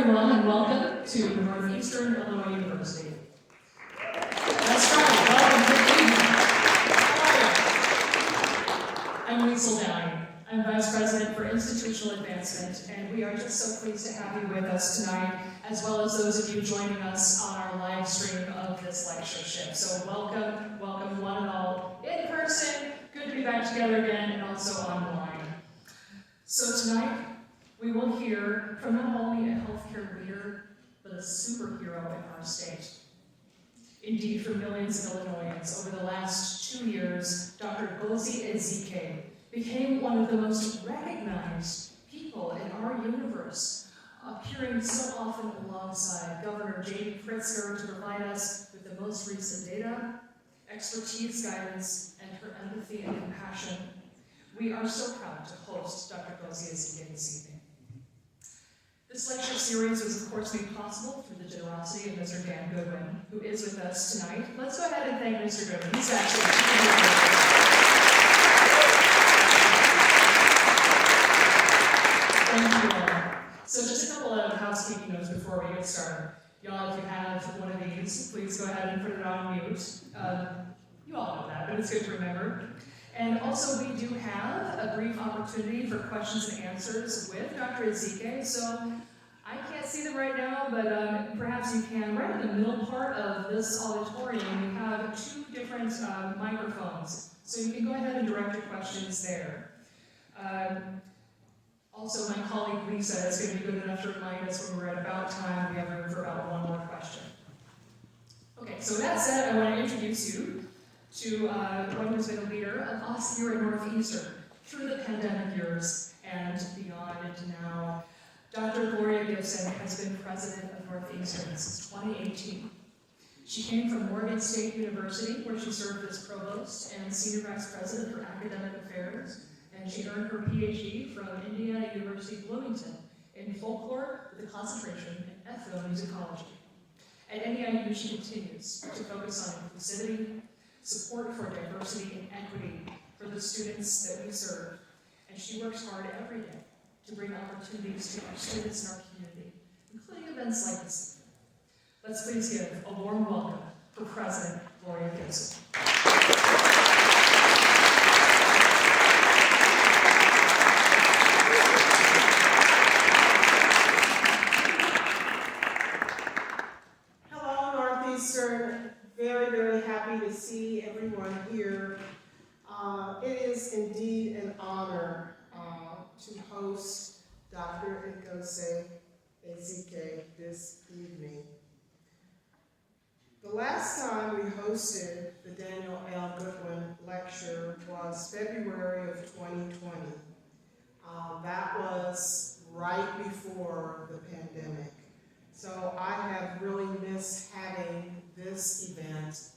everyone, and welcome to Northeastern Illinois University. That's right, welcome, good evening. How are you? I'm Liesl Downey. I'm Vice President for Institutional Advancement, and we are just so pleased to have you with us tonight, as well as those of you joining us on our live stream of this lectureship. So welcome, welcome one and all in person. Good to be back together again, and also online. So tonight, we will hear from not only a healthcare leader, but a superhero in our state. Indeed, for millions of Illinoisans, over the last 2 years, Dr. Ngozi Ezike became one of the most recognized people in our universe, appearing so often alongside Governor J.B. Pritzker to provide us with the most recent data, expertise, guidance, and her empathy and compassion. We are so proud to host Dr. Ngozi Ezike this evening. This lecture series was, of course, made possible through the generosity of Mr. Dan Goodwin, who is with us tonight. Let's go ahead and thank Mr. Goodwin. He's actually Thank you all. So just a couple of housekeeping notes before we get started. Y'all, if you have one of these, please go ahead and put it on mute. You all know that, but it's good to remember. And also, we do have a brief opportunity for questions and answers with Dr. Ezike. So I can't see them right now, but perhaps you can. Right in the middle part of this auditorium, we have 2 different microphones. So you can go ahead and direct your questions there. Also, my colleague Lisa is going to be good enough to remind us when we're at about time. We have room for about 1 more question. Okay, so with that said, I want to introduce you to one who's been a leader of us here at Northeastern through the pandemic years and beyond and now. Dr. Gloria Gibson has been president of Northeastern since 2018. She came from Morgan State University, where she served as provost and senior vice president for academic affairs, and she earned her PhD from Indiana University Bloomington in folklore with a concentration in ethnomusicology. At NEIU, she continues to focus on inclusivity, support for diversity and equity for the students that we serve, and she works hard every day to bring opportunities to our students in our community, including events like this. Let's please give a warm welcome for President Gloria Gibson. Hello, Northeastern. Very, very happy to see everyone here. It is indeed an honor to host Dr. Ngozi Ezike this evening. The last time we hosted the Daniel L. Goodwin lecture was February of 2020. That was right before the pandemic. So I have really missed having this event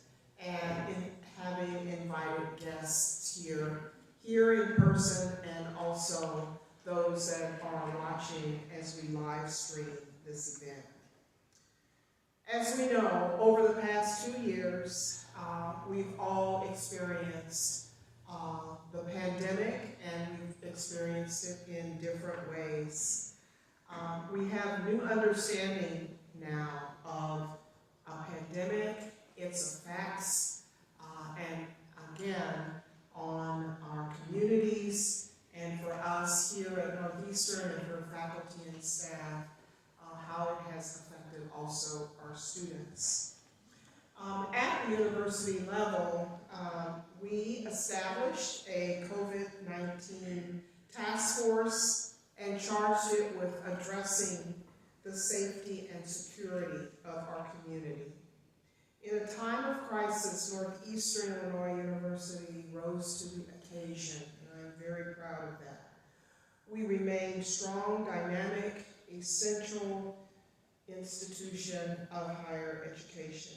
and having invited guests here in person, and also those that are watching as we live stream this event. As we know, over the past 2 years, we've all experienced the pandemic, and we've experienced it in different ways. We have new understanding now of a pandemic, its effects, and again, on our communities, and for us here at Northeastern and for faculty and staff, how it has affected also our students. At the university level, we established a COVID-19 task force and charged it with addressing the safety and security of our community. In a time of crisis, Northeastern Illinois University rose to the occasion, and I'm very proud of that. We remain strong, dynamic, essential institution of higher education.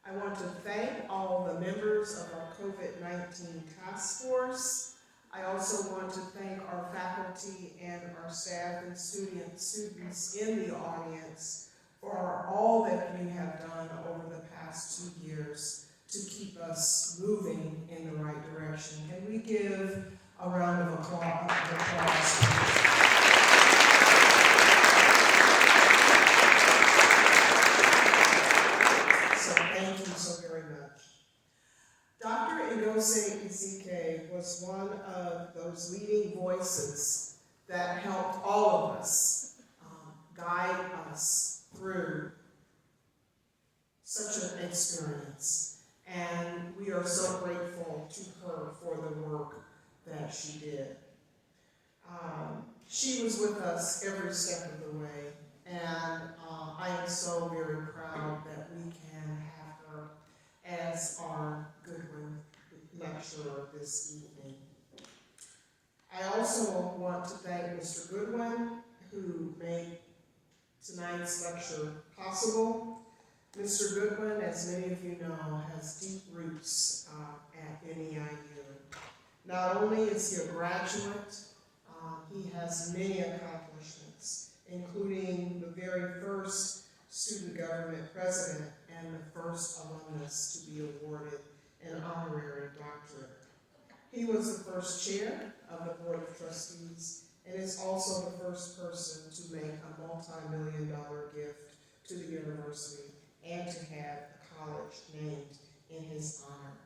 I want to thank all the members of our COVID-19 task force. I also want to thank our faculty and our staff and students in the audience for all that you have done over the past 2 years to keep us moving in the right direction. Can we give a round of applause? Ngozi Ezike was one of those leading voices that helped all of us guide us through such an experience. And we are so grateful to her for the work that she did. She was with us every step of the way, and I am so very proud that we can have her as our Goodwin lecturer this evening. I also want to thank Mr. Goodwin, who made tonight's lecture possible. Mr. Goodwin, as many of you know, has deep roots at NEIU. Not only is he a graduate, he has many accomplishments, including the very first student government president and the first alumnus to be awarded an honorary doctorate. He was the first chair of the Board of Trustees and is also the first person to make a multi-million-dollar gift to the university and to have the college named in his honor.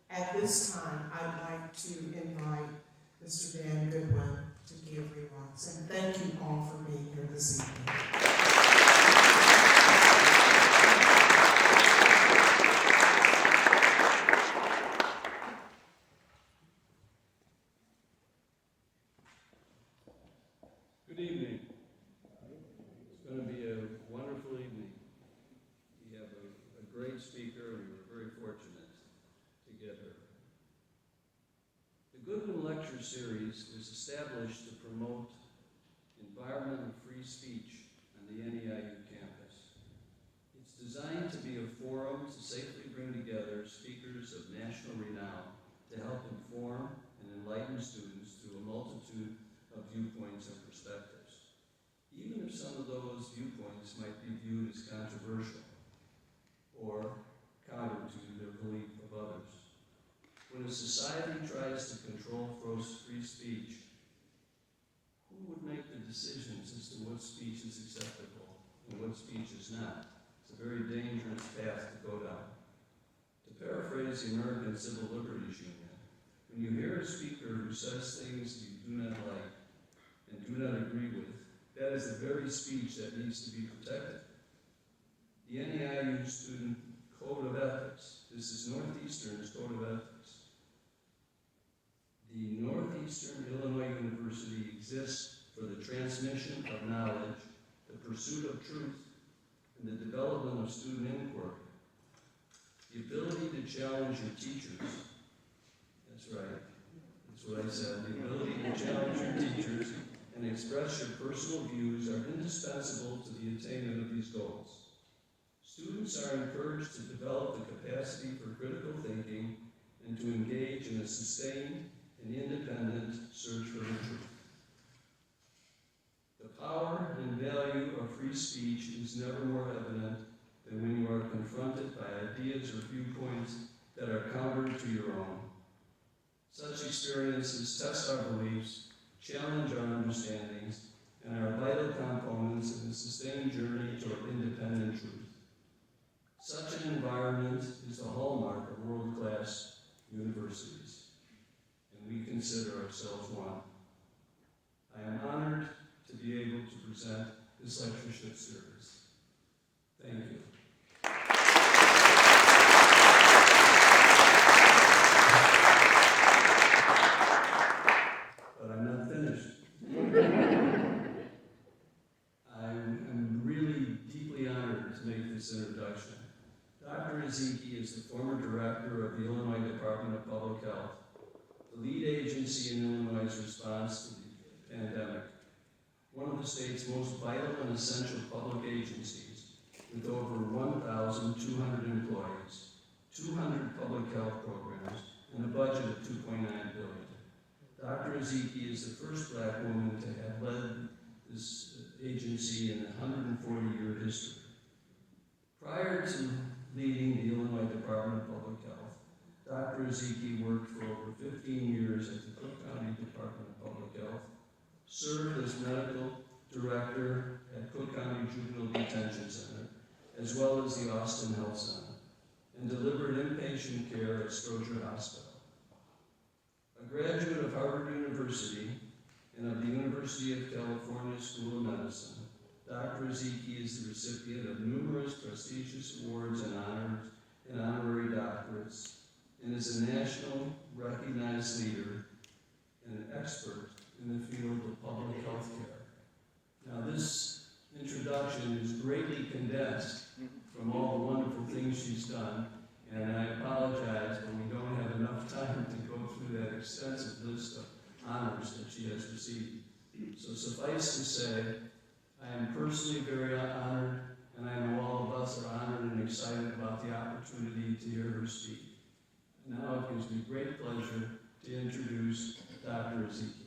At this time, I'd like to invite Mr. Dan Goodwin to give remarks, and thank you all for being here this evening. Good evening. It's going to be a wonderful evening. We have a great speaker, and we were very fortunate to get her. The Goodwin Lecture Series was established to promote environmental free speech on the NEIU campus. It's designed to be a forum to safely bring together speakers of national renown to help inform and enlighten students through a multitude of viewpoints and perspectives, even if some of those viewpoints might be viewed as controversial or counter to the belief of others. When a society tries to control free speech, who would make the decisions as to what speech is acceptable and what speech is not? It's a very dangerous path to go down. To paraphrase the American Civil Liberties Union, when you hear a speaker who says things you do not like and do not agree with, that is the very speech that needs to be protected. The NEIU Student Code of Ethics, this is Northeastern's Code of Ethics. The Northeastern Illinois University exists for the transmission of knowledge, the pursuit of truth, and the development of student inquiry. The ability to challenge your teachers, that's right, that's what I said, the ability to challenge your teachers and express your personal views are indispensable to the attainment of these goals. Students are encouraged to develop the capacity for critical thinking and to engage in a sustained and independent search for the truth. The power and value of free speech is never more evident than when you are confronted by ideas or viewpoints that are counter to your own. Such experiences test our beliefs, challenge our understandings, and are vital components in the sustained journey toward independent truth. Such an environment is the hallmark of world-class universities, and we consider ourselves one. I am honored to be able to present this lectureship series. Thank you. But I'm not finished. I'm really deeply honored to make this introduction. Dr. Ezike is the former director of the Illinois Department of Public Health, the lead agency in Illinois' response to the pandemic, one of the state's most vital and essential public agencies, with over 1,200 employees, 200 public health programs, and a budget of $2.9 billion. Dr. Ezike is the first Black woman to have led this agency in a 140-year history. Prior to leading the Illinois Department of Public Health, Dr. Ezike worked for over 15 years at the Cook County Department of Public Health, served as medical director at Cook County Juvenile Detention Center, as well as the Austin Health Center, and delivered inpatient care at Stroger Hospital. A graduate of Harvard University and of the University of California School of Medicine, Dr. Ezike is the recipient of numerous prestigious awards and honors and honorary doctorates, and is a national recognized leader and an expert in the field of public health care. Now, this introduction is greatly condensed from all the wonderful things she's done, and I apologize, but we don't have enough time to go through that extensive list of honors that she has received. So suffice to say, I am personally very honored, and I know all of us are honored and excited about the opportunity to hear her speak. Now it gives me great pleasure to introduce Dr. Ezike.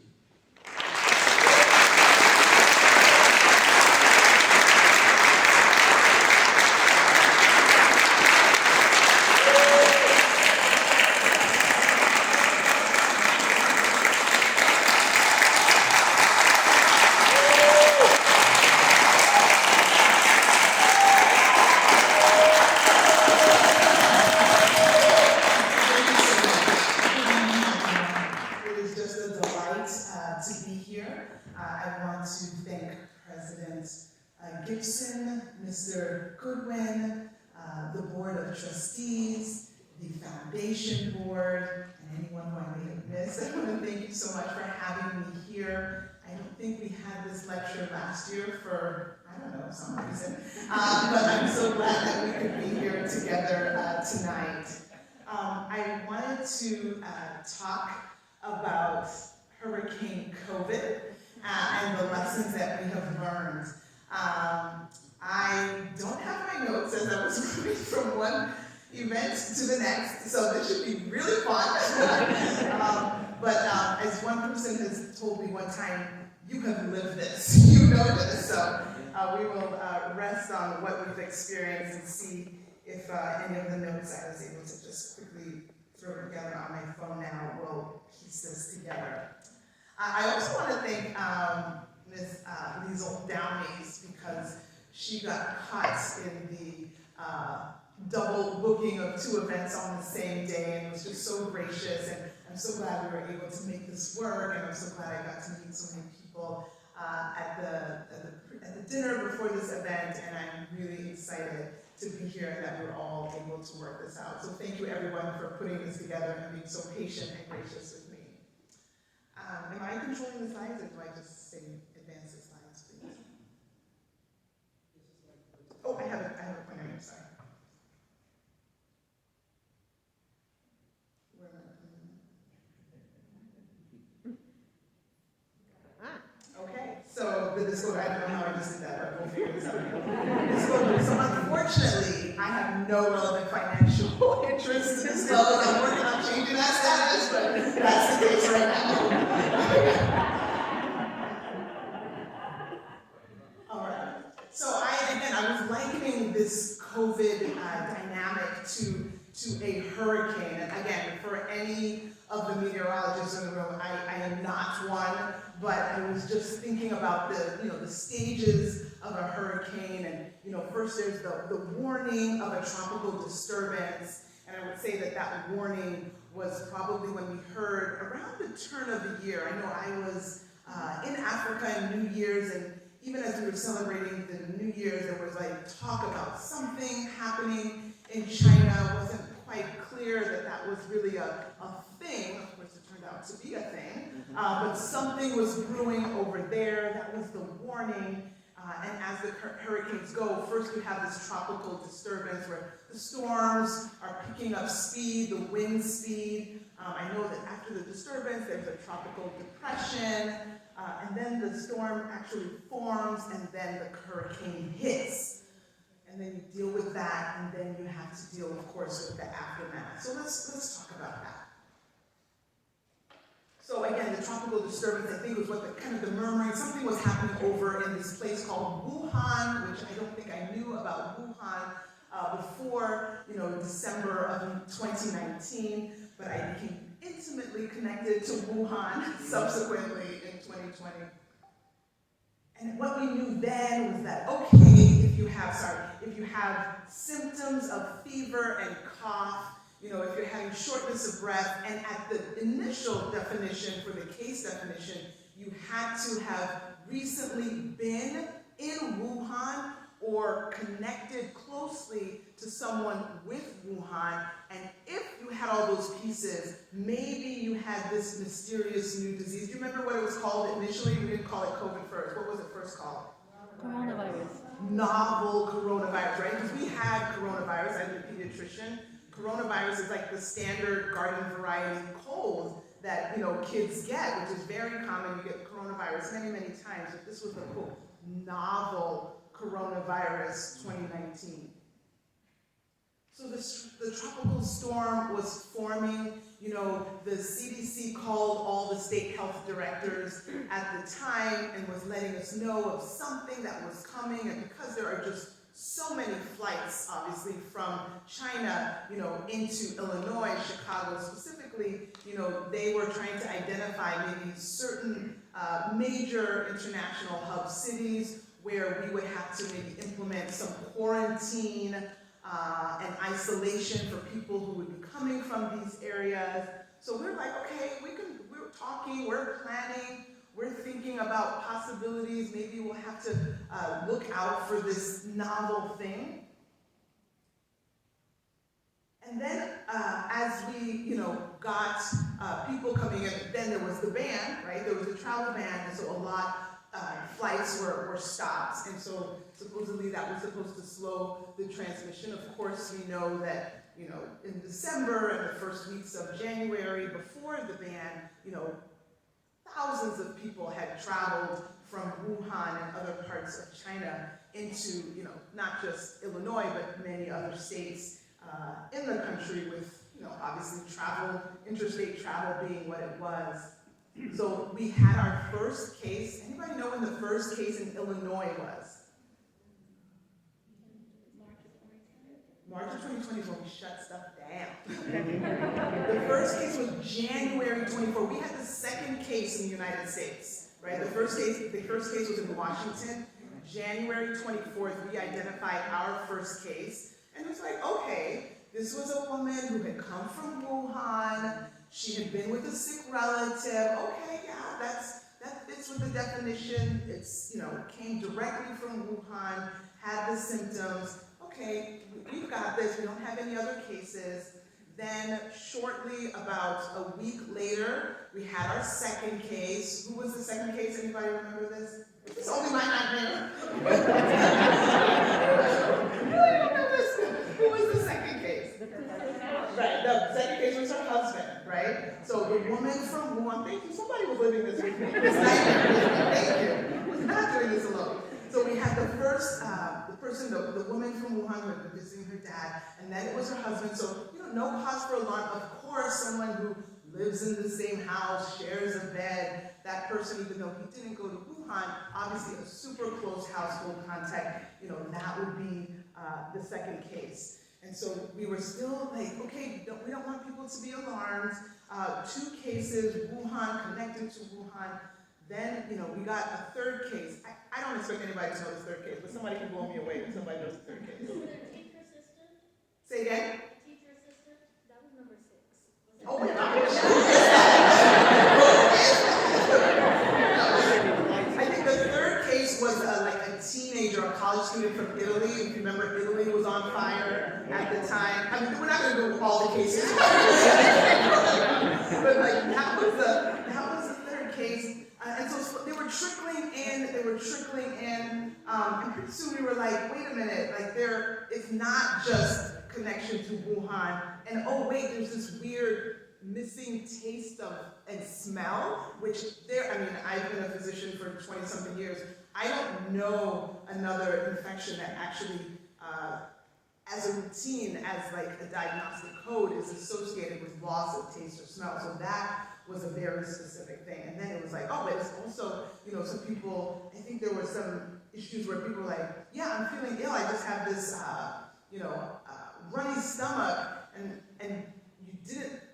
Gibson, Mr. Goodwin, the Board of Trustees, the Foundation Board, and anyone who I may have missed. I want to thank you so much for having me here. I don't think we had this lecture last year for, I don't know, some reason, but I'm so glad that we could be here together tonight. I wanted to talk about Hurricane COVID and the lessons that we have learned. I don't have my notes as I was moving from one event to the next, so this should be really fun. But as one person has told me one time, you have lived this, you know this, so we will rest on what we've experienced and see if any of the notes I was able to just quickly throw together on my phone now will piece this together. I also want to thank Ms. Liesl Downies, because she got caught in the double booking of 2 events on the same day and was just so gracious, and I'm so glad we were able to make this work, and I'm so glad I got to meet so many people at the dinner before this event, and I'm really excited to be here and that we're all able to work this out. So thank you everyone for putting this together and being so patient and gracious with me. Am I controlling the slides, or do I just say advance the slides, please? Oh, I have a pointer here, sorry. Where am I? Okay, so the disclosure, I don't know how I just did that, but we'll figure this out. Disclosure. So unfortunately, I have no relevant financial interest to disclose. I'm working on changing that status, but that's the case right now. All right. So I was likening this COVID dynamic to a hurricane. And again, for any of the meteorologists in the room, I am not one, but I was just thinking about the stages of a hurricane, and first there's the warning of a tropical disturbance, and I would say that warning was probably when we heard around the turn of the year. I know I was in Africa in New Year's, and even as we were celebrating the New Year's, there was talk about something happening in China. It wasn't quite clear that was really a thing. Of course, it turned out to be a thing, but something was brewing over there. That was the warning. And as the hurricanes go, first we have this tropical disturbance where the storms are picking up speed, the wind speed. I know that after the disturbance, there's a tropical depression, and then the storm actually forms, and then the hurricane hits. And then you deal with that, and then you have to deal, of course, with the aftermath. So let's talk about that. So again, the tropical disturbance, I think, was what the murmuring, something was happening over in this place called Wuhan, which I don't think I knew about Wuhan before, December of 2019, but I became intimately connected to Wuhan subsequently in 2020. And what we knew then was that, okay, if you have symptoms of fever and cough, if you're having shortness of breath, and at the initial definition for the case definition, you had to have recently been in Wuhan or connected closely to someone with Wuhan, and if you had all those pieces, maybe you had this mysterious new disease. Do you remember what it was called initially? We didn't call it COVID first. What was it first called? Coronavirus. Novel coronavirus, right? Because we had coronavirus. I'm a pediatrician. Coronavirus is like the standard garden variety cold that kids get, which is very common. You get coronavirus many, many times, but this was the quote, novel coronavirus 2019. So the tropical storm was forming. The CDC called all the state health directors at the time and was letting us know of something that was coming. And because there are just so many flights, obviously, from China, into Illinois, Chicago specifically, they were trying to identify maybe certain major international hub cities where we would have to maybe implement some quarantine and isolation for people who would be coming from these areas. So we're like, okay, we're talking, we're planning, we're thinking about possibilities. Maybe we'll have to look out for this novel thing. And then as we, got people coming in, then there was the ban, right? There was a travel ban, and so a lot flights were stopped. And so supposedly that was supposed to slow the transmission. Of course, we know that, in December and the first weeks of January before the ban, thousands of people had traveled from Wuhan and other parts of China into, not just Illinois, but many other states in the country with, obviously interstate travel being what it was. So we had our first case. Anybody know when the first case in Illinois was? March of 2020 is when we shut stuff down. The first case was January 24. We had the second case in the United States, right? The first case was in Washington. January 24th, we identified our first case. And it was like, okay, this was a woman who had come from Wuhan. She had been with a sick relative. Okay, yeah, that fits with the definition. It's, came directly from Wuhan, had the symptoms. Okay, we've got this. We don't have any other cases. Then shortly, about a week later, we had our second case. Who was the second case? Anybody remember this? It's only my nightmare. Who was the second case? Right, the second case was her husband, right? So the woman from Wuhan, thank you, somebody was living this with me. This nightmare, thank you. I was not doing this alone. So we had the first, the woman from Wuhan who had been visiting her dad, and then it was her husband. So, no cause for alarm. Of course, someone who lives in the same house, shares a bed, that person, even though he didn't go to Wuhan, obviously a super close household contact, that would be the second case. And so we were still like, okay, we don't want people to be alarmed. 2 cases, Wuhan, connected to Wuhan. Then, we got a third case. I don't expect anybody to know this third case, but somebody can blow me away if somebody knows the third case. Was it a teacher assistant? Say again? Teacher assistant? That was number 6. Oh my gosh. I think the third case was like a teenager, a college student from Italy. If you remember, Italy was on fire at the time. I mean, we're not going to go all the cases. But like, that was the third case. And so they were trickling in, and pretty soon we were like, wait a minute, like it's not just connection to Wuhan, and oh wait, there's this weird missing taste and smell, which I've been a physician for 20-something years. I don't know another infection that actually, as a routine, as like a diagnostic code, is associated with loss of taste or smell. So that was a very specific thing. And then it was like, oh, but it's also, some people, I think there were some issues where people were like, yeah, I'm feeling ill, I just have this, runny stomach, and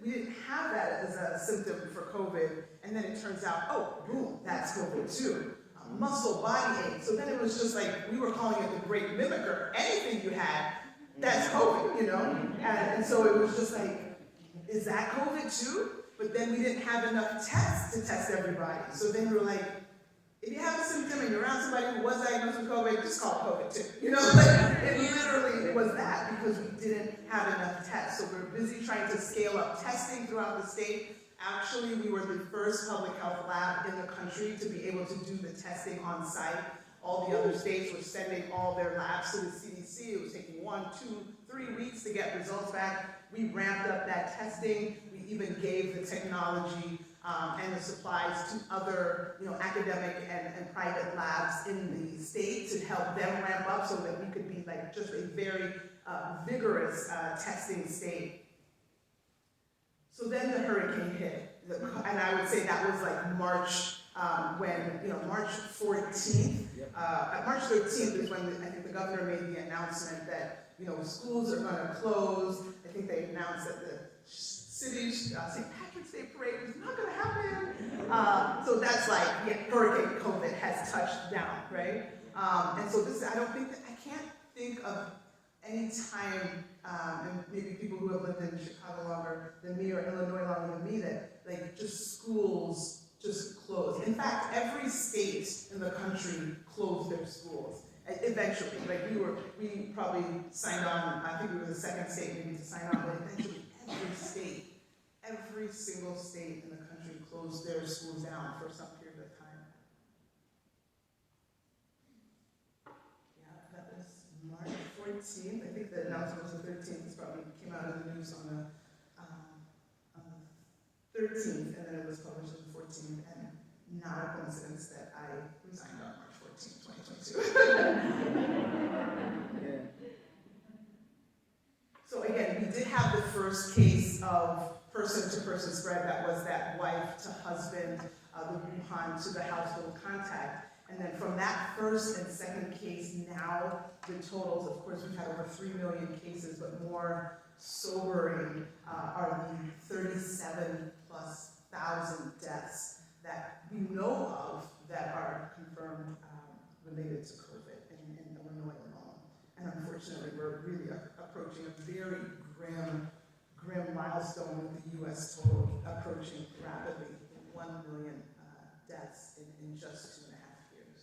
we didn't have that as a symptom for COVID, and then it turns out, oh, boom, that's COVID too. muscle, body ache. So then it was just like, we were calling it the great mimicker. Anything you had, that's COVID, you know? And so it was just like, is that COVID too? But then we didn't have enough tests to test everybody. So then we were like, if you have a symptom and you're around somebody who was diagnosed with COVID, just call it COVID too. You know, like, it literally was that because we didn't have enough tests. So we're busy trying to scale up testing throughout the state. Actually, we were the first public health lab in the country to be able to do the testing on site. All the other states were sending all their labs to the CDC. It was taking 1, 2, 3 weeks to get results back. We ramped up that testing. We even gave the technology and the supplies to other, academic and private labs in the state to help them ramp up so that we could be like just a very vigorous testing state. So then the hurricane hit, and I would say that was like March, March 14th. March 13th is when I think the governor made the announcement that, schools are gonna close. I think they announced that the city's St. Patrick's Day parade was not gonna happen. So that's like, Hurricane COVID has touched down, right? And so I can't think of any time, and maybe people who have lived in Chicago longer than me or Illinois longer than me, that like just schools just closed. In fact, every state in the country closed their schools. Eventually, like we probably signed on, I think we were the second state maybe to sign on, but eventually every single state in the country closed their schools down for some period of time. Yeah, that was March 14th. I think the announcement was the 13th. This probably came out of the news on the 13th, and then it was published on the 14th, and not a coincidence that I resigned on March 14th, 2022. So again, we did have the first case of person-to-person spread. That was that wife to husband, the Wuhan to the household contact. And then from that first and second case, now the totals, of course, we've had over 3 million cases, but more sobering are the 37,000+ deaths that we know of that are confirmed related to COVID in Illinois alone. And unfortunately, we're really approaching a very grim milestone with the U.S. total approaching rapidly 1 million deaths in just 2.5 years.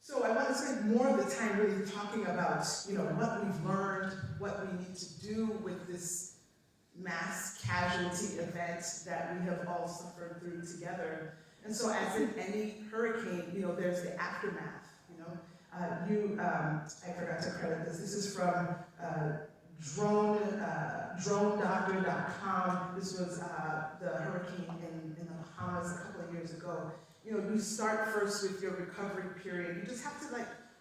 So I want to spend more of the time really talking about, what we've learned, what we need to do with this mass casualty event that we have all suffered through together. And so as in any hurricane, there's the aftermath, I forgot to credit this. This is from dronedoctor.com. This was the hurricane in the Bahamas a couple of years ago. You start first with your recovery period. You just have to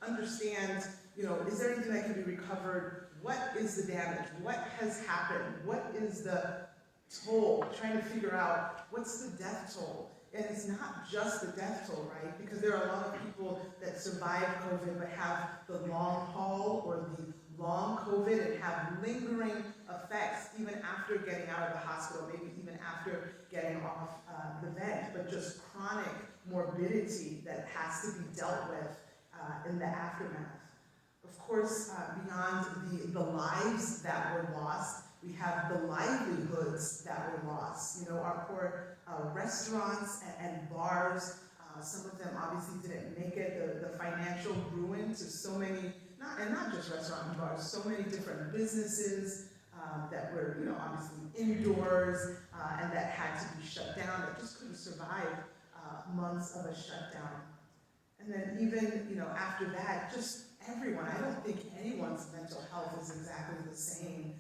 understand, is there anything that can be recovered? What is the damage? What has happened? What is the toll? Trying to figure out what's the death toll. And it's not just the death toll, right? Because there are a lot of people that survive COVID but have the long haul or the long COVID and have lingering effects even after getting out of the hospital, maybe even after getting off the vent, but just chronic morbidity that has to be dealt with in the aftermath. Of course, beyond the lives that were lost, we have the livelihoods that were lost. Our poor restaurants and bars, some of them obviously didn't make it. The financial ruin to so many, not just restaurants and bars, so many different businesses that were, obviously indoors and that had to be shut down, that just couldn't survive months of a shutdown. And then even, after that, just everyone, I don't think anyone's mental health is exactly the same.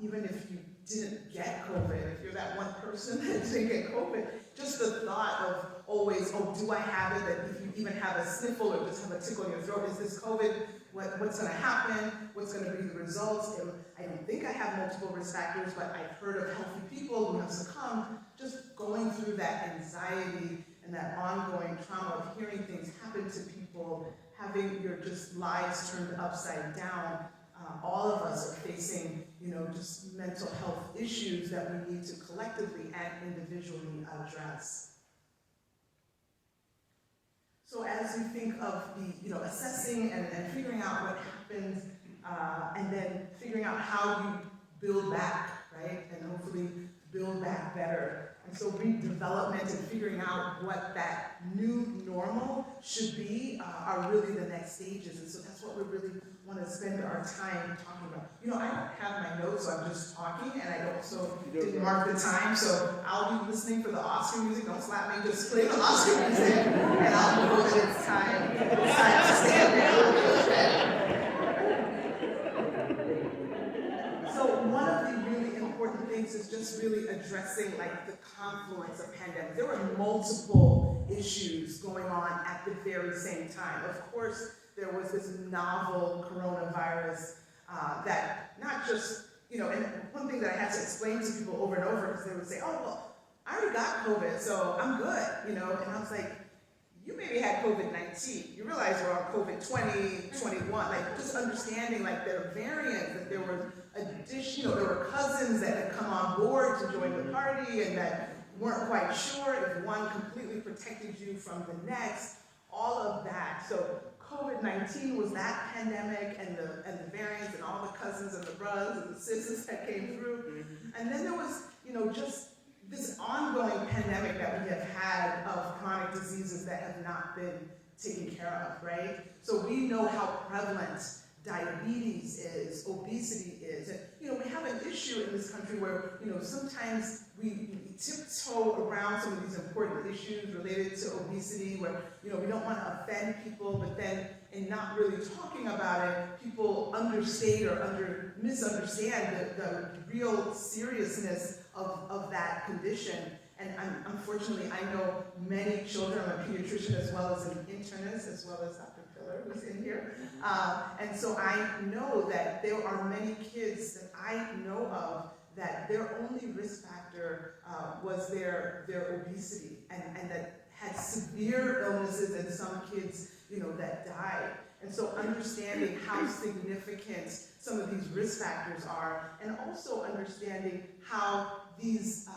Even if you didn't get COVID, if you're that one person that didn't get COVID, just the thought of always, do I have it? That if you even have a sniffle or just have a tickle in your throat, is this COVID? What's going to happen? What's going to be the results? I don't think I have multiple risk factors, but I've heard of healthy people who have succumbed. Just going through that anxiety and that ongoing trauma of hearing things happen to people, having your just lives turned upside down, all of us are facing, just mental health issues that we need to collectively and individually address. So as you think of the, assessing and figuring out what happens, and then figuring out how you build back, right? And hopefully build back better. And so redevelopment and figuring out what that new normal should be are really the next stages. And so that's what we really want to spend our time talking about. I don't have my notes, so I'm just talking, and I also didn't mark the time, so I'll be listening for the Oscar music. Don't slap me, just play the Oscar music, and I'll know that it's time to stand down. So one of the really important things is just really addressing the confluence of pandemics. There were multiple issues going on at the very same time. Of course, there was this novel coronavirus that not just, and one thing that I had to explain to people over and over, because they would say, oh, well, I already got COVID, so I'm good, and I was like, you maybe had COVID-19. You realize we're on COVID-20, 21, just understanding there are variants, that there were there were cousins that had come on board to join the party and that weren't quite sure if one completely protected you from the next, all of that. So COVID-19 was that pandemic and the variants and all the cousins and the brothers and the sisters that came through. And then there was, just this ongoing pandemic that we have had of chronic diseases that have not been taken care of, right? So we know how prevalent diabetes is, obesity is, and we have an issue in this country where sometimes we tiptoe around some of these important issues related to obesity, where we don't want to offend people, but then in not really talking about it, people understate or misunderstand the real seriousness of that condition. And unfortunately, I know many children. I'm a pediatrician as well as an internist, as well as Dr. Who's in here. And so I know that there are many kids that I know of that their only risk factor was their obesity, and that had severe illnesses, and some kids, that died. And so understanding how significant some of these risk factors are, and also understanding how these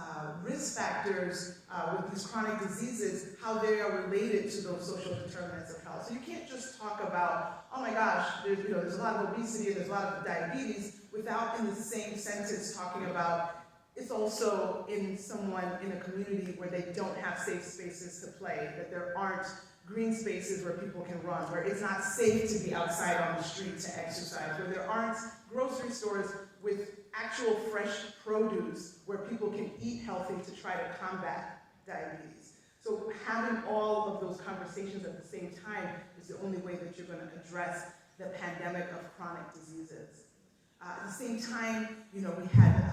risk factors with these chronic diseases, how they are related to those social determinants of health. So you can't just talk about, oh my gosh, there's a lot of obesity and there's a lot of diabetes, without in the same sentence talking about it's also in someone in a community where they don't have safe spaces to play, that there aren't green spaces where people can run, where it's not safe to be outside on the street to exercise, where there aren't grocery stores with actual fresh produce where people can eat healthy to try to combat diabetes. So having all of those conversations at the same time is the only way that you're going to address the pandemic of chronic diseases. At the same time, we had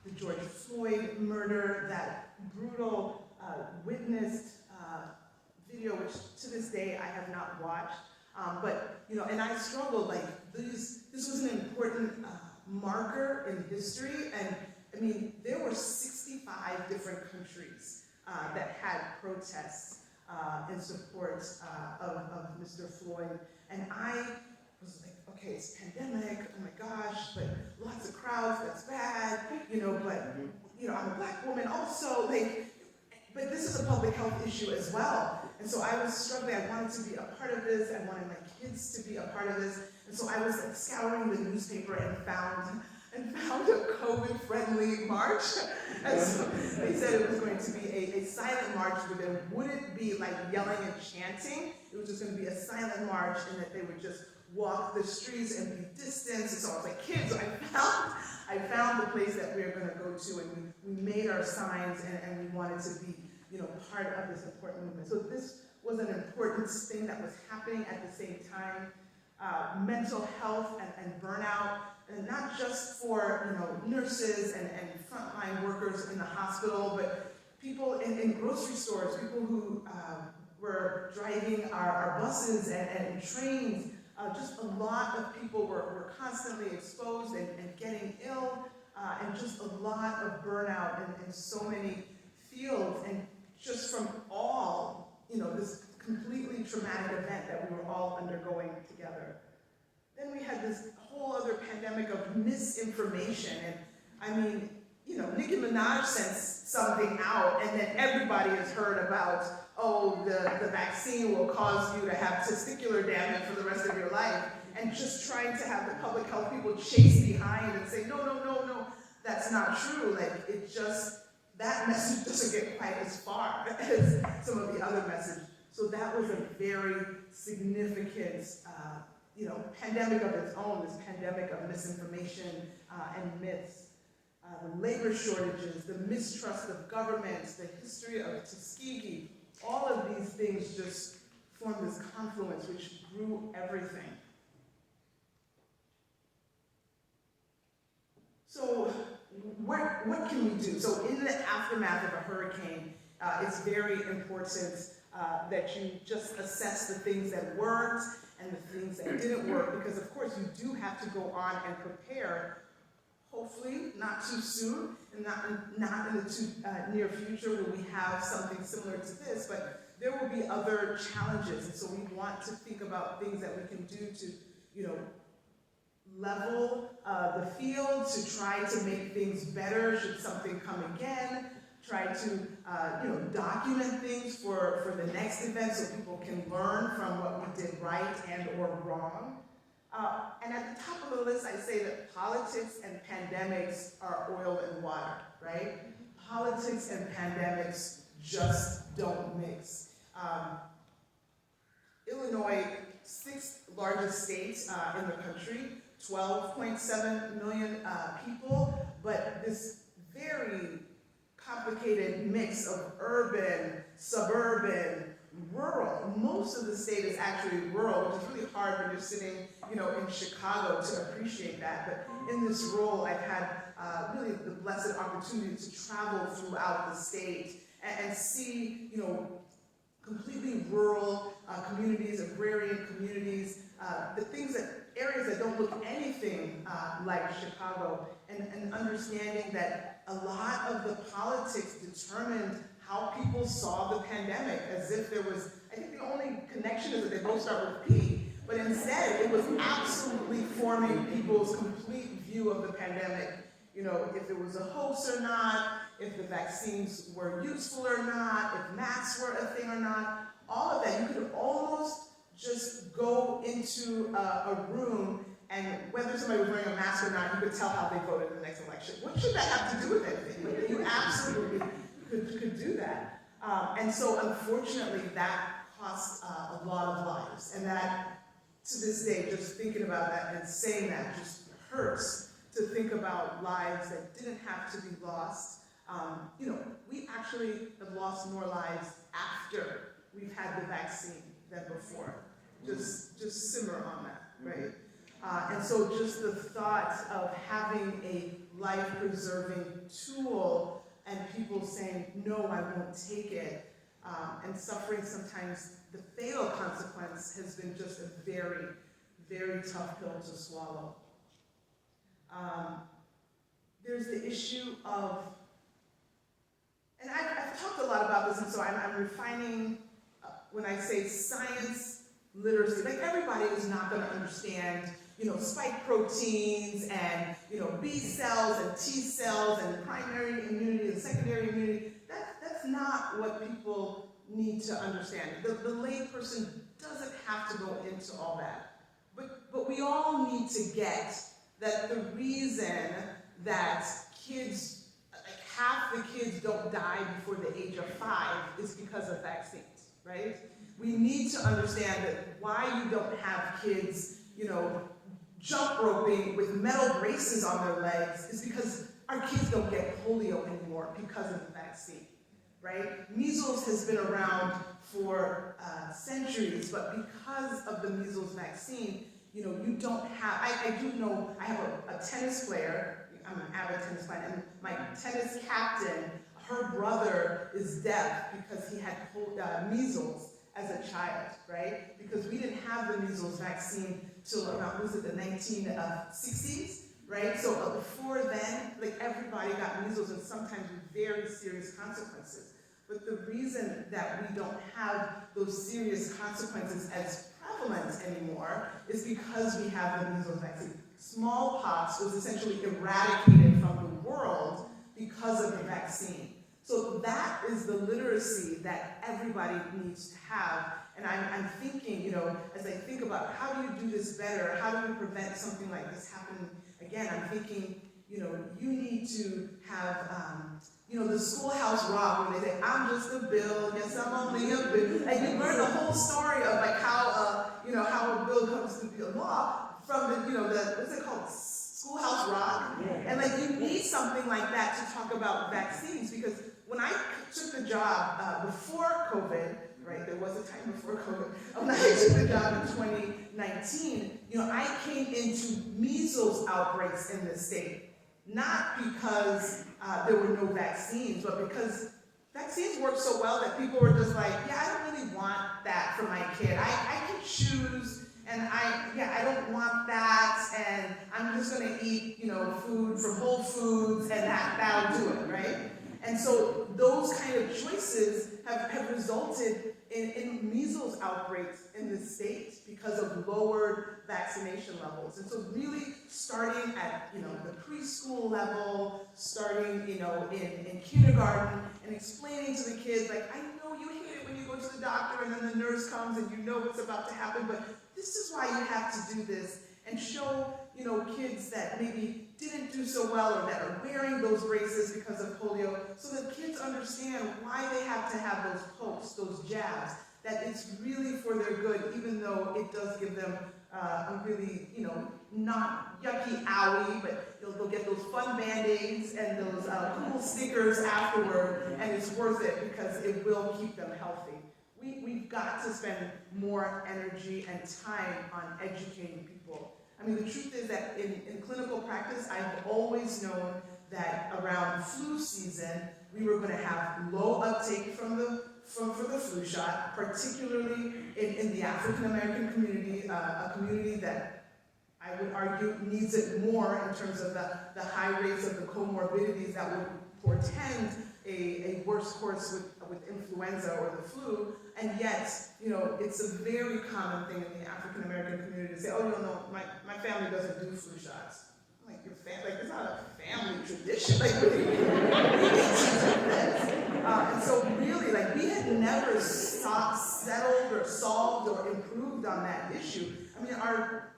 the George Floyd murder, that brutal witnessed video, which to this day I have not watched. But and I struggled, this was an important marker in history, and I mean, there were 65 different countries that had protests in support of Mr. Floyd, and I was like, okay, it's a pandemic, oh my gosh, but lots of crowds, that's bad, but I'm a Black woman also, but this is a public health issue as well. And so I was struggling. I wanted to be a part of this. I wanted my kids to be a part of this. And so I was scouring the newspaper and found a COVID-friendly march. And so they said it was going to be a silent march, but it wouldn't be yelling and chanting. It was just going to be a silent march, and that they would just walk the streets and be distanced. And so I was like, kids, I found the place that we were going to go to, and we made our signs, and we wanted to be part of this important movement. So this was an important thing that was happening at the same time. Mental health and burnout, and not just for nurses and frontline workers in the hospital, but people in grocery stores, people who were driving our buses and trains. Just a lot of people were constantly exposed and getting ill, and just a lot of burnout in so many fields, and just from all, this completely traumatic event that we were all undergoing together. Then we had this whole whole other pandemic of misinformation. And I mean, you know, Nicki Minaj sends something out, and then everybody has heard about, oh, the vaccine will cause you to have testicular damage for the rest of your life, and just trying to have the public health people chase behind and say, no, no, no, no, that's not true. Like, it just, that message doesn't get quite as far as some of the other messages. So that was a very significant, you know, pandemic of its own, this pandemic of misinformation and myths. The labor shortages, the mistrust of governments, the history of Tuskegee, all of these things just formed this confluence which grew everything. So what can we do? So in the aftermath of a hurricane, it's very important that you just assess the things that worked and the things that didn't work, because of course you do have to go on and prepare. Hopefully, not too soon, and not in the too near future will we have something similar to this, but there will be other challenges, and so we want to think about things that we can do to, you know, level the field, to try to make things better should something come again, try to, you know, document things for the next event so people can learn from what we did right and or wrong. And at the top of the list, I say that politics and pandemics are oil and water, right? Politics and pandemics just don't mix. Illinois, 6th largest state in the country, 12.7 million people, but this very complicated mix of urban, suburban, rural. Most of the state is actually rural, which is really hard when you're sitting, you know, in Chicago to appreciate that. But in this role, I've had really the blessed opportunity to travel throughout the state and see, you know, completely rural communities, agrarian communities, the things that, areas that don't look anything like Chicago, and understanding that a lot of the politics determined how people saw the pandemic, as if there was, I think the only connection is that they both start with P, but instead it was absolutely forming people's complete view of the pandemic. You know, if it was a hoax or not, if the vaccines were useful or not, if masks were a thing or not, all of that. You could almost just go into a room, and whether somebody was wearing a mask or not, you could tell how they voted in the next election. What should that have to do with anything? Like, you absolutely could do that. And so unfortunately that cost a lot of lives. And that, to this day, just thinking about that and saying that just hurts, to think about lives that didn't have to be lost. You know, we actually have lost more lives after we've had the vaccine than before. Just simmer on that, right? And so just the thought of having a life-preserving tool and people saying, no, I won't take it, and suffering sometimes the fatal consequence has been just a very, very tough pill to swallow. There's the issue of, and I've talked a lot about this, and so I'm refining when I say science literacy. Like, everybody is not going to understand, you know, spike proteins and, you know, B cells and T cells and primary immunity and secondary immunity. That's not what people need to understand. The layperson doesn't have to go into all that. But we all need to get that the reason that kids, like half the kids don't die before the age of 5 is because of vaccines, right? We need to understand that why you don't have kids, you know, jump roping with metal braces on their legs is because our kids don't get polio anymore because of the vaccine, right? Measles has been around for centuries, but because of the measles vaccine, you know, you don't have, I do know, I have a tennis player, I'm an avid tennis player, and my tennis captain, her brother is deaf because he had measles as a child, right? Because we didn't have the measles vaccine till around, was it the 1960s, right? So before then, like, everybody got measles, and sometimes with very serious consequences. But the reason that we don't have those serious consequences as prevalent anymore is because we have the measles vaccine. smallpox was essentially eradicated from the world because of the vaccine. So that is the literacy that everybody needs to have. And I'm thinking, you know, as I think about how do you do this better, how do we prevent something like this happening again, I'm thinking, you know, you need to have, you know, the schoolhouse rock when they say, I'm just a bill, yes, I'm only a bill. And you learn the whole story of like how, you know, how a bill comes to be a law from the, you know, the, what's it called, Schoolhouse Rock? And like you need something like that to talk about vaccines, because when I took the job before COVID, right, there was a time before COVID, when I took the job in 2019, you know, I came into measles outbreaks in the state. Not because there were no vaccines, but because vaccines work so well that people were just like, yeah, I don't really want that for my kid. I can choose, and I don't want that, and I'm just gonna eat, you know, food from Whole Foods, and that'll do it, right? And so those kind of choices have resulted in measles outbreaks in the state because of lowered vaccination levels. And so really starting at, you know, the preschool level, starting, you know, in kindergarten, and explaining to the kids, like, I know you hate it when you go to the doctor and then the nurse comes and you know what's about to happen, but this is why you have to do this, and show, you know, kids that maybe didn't do so well or that are wearing those braces because of polio, so that kids understand why they have to have those pokes, those jabs, that it's really for their good, even though it does give them a really, you know, not yucky owie, but they'll get those fun Band-Aids and those cool stickers afterward, and it's worth it because it will keep them healthy. We've got to spend more energy and time on educating people. I mean, the truth is that in clinical practice, I've always known that around flu season, we were going to have low uptake for the flu shot, particularly in the African American community, a community that I would argue needs it more in terms of the high rates of the comorbidities that would portend a worse course with influenza or the flu. And yet, you know, it's a very common thing in the African American community to say, oh, no, my family doesn't do flu shots. I'm like, your family, like, it's not a family tradition. Like, what do you mean? We need to do this. And so really, like, we had never settled or solved or improved on that issue. I mean, our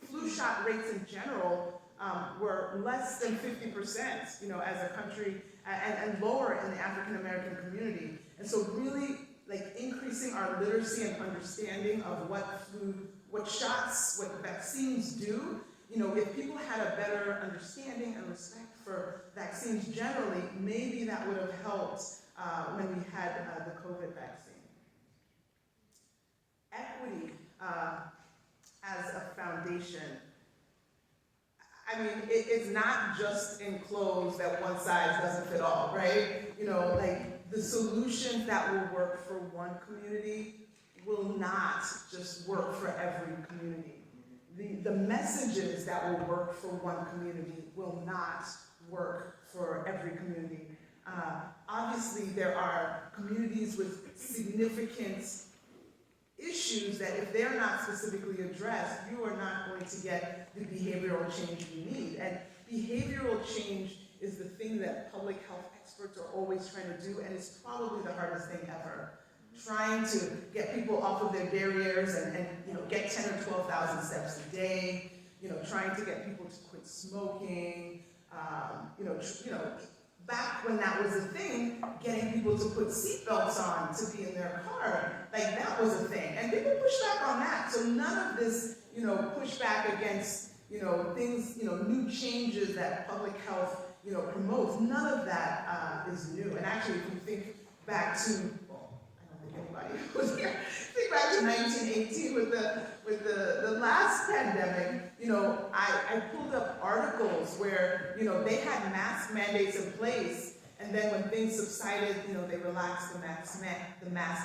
flu shot rates in general were less than 50%, you know, as a country, and lower in the African American community. And so really, like, increasing our literacy and understanding of what shots, what vaccines do. You know, if people had a better understanding and respect for vaccines generally, maybe that would have helped when we had the COVID vaccine. Equity as a foundation. I mean, it's not just in clothes that one size doesn't fit all, right? You know, like, the solutions that will work for one community will not just work for every community. The messages that will work for one community will not work for every community. Obviously, there are communities with significant issues that if they're not specifically addressed, you are not going to get the behavioral change you need. And behavioral change is the thing that public health experts are always trying to do, and it's probably the hardest thing ever. Trying to get people off of their barriers and you know, get 10 or 12,000 steps a day, you know, trying to get people to quit smoking, you know, back when that was a thing, getting people to put seatbelts on to be in their car, like, that was a thing. And people push back on that. So none of this, you know, pushback against, you know, things, you know, new changes that public health, you know, promotes, none of that is new. And actually, if you think back to, well, I don't think anybody was here, think back to 1918 with the last pandemic, you know, I pulled up articles where, you know, they had mask mandates in place, and then when things subsided, you know, they relaxed the mask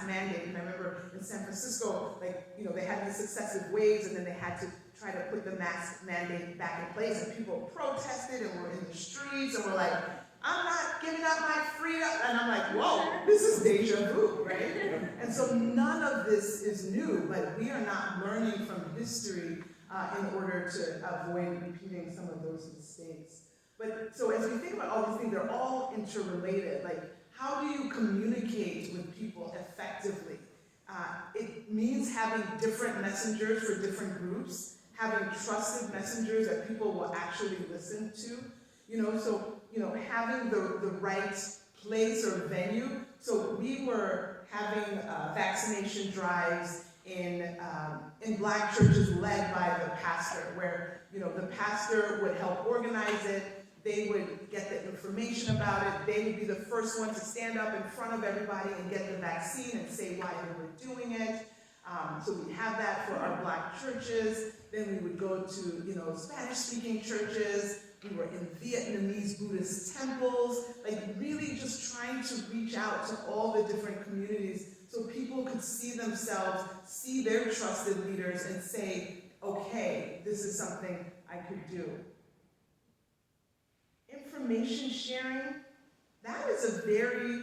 mandate. And I remember in San Francisco, like, you know, they had these successive waves, and then they had to try to put the mask mandate back in place, and people protested and were in the streets and were like, I'm not giving up my freedom. And I'm like, whoa, this is deja vu, right? And so none of this is new, but we are not learning from history in order to avoid repeating some of those mistakes. But so as we think about all these things, they're all interrelated. Like, how do you communicate with people effectively? It means having different messengers for different groups, having trusted messengers that people will actually listen to. Having the right place or venue. So we were having vaccination drives in Black churches led by the pastor, where the pastor would help organize it. They would get the information about it. They would be the first one to stand up in front of everybody and get the vaccine and say why they were doing it. So we'd have that for our Black churches. Then we would go to, Spanish-speaking churches. We were in Vietnamese Buddhist temples, like really just trying to reach out to all the different communities so people could see themselves, see their trusted leaders and say, okay, this is something I could do. Information sharing, that is a very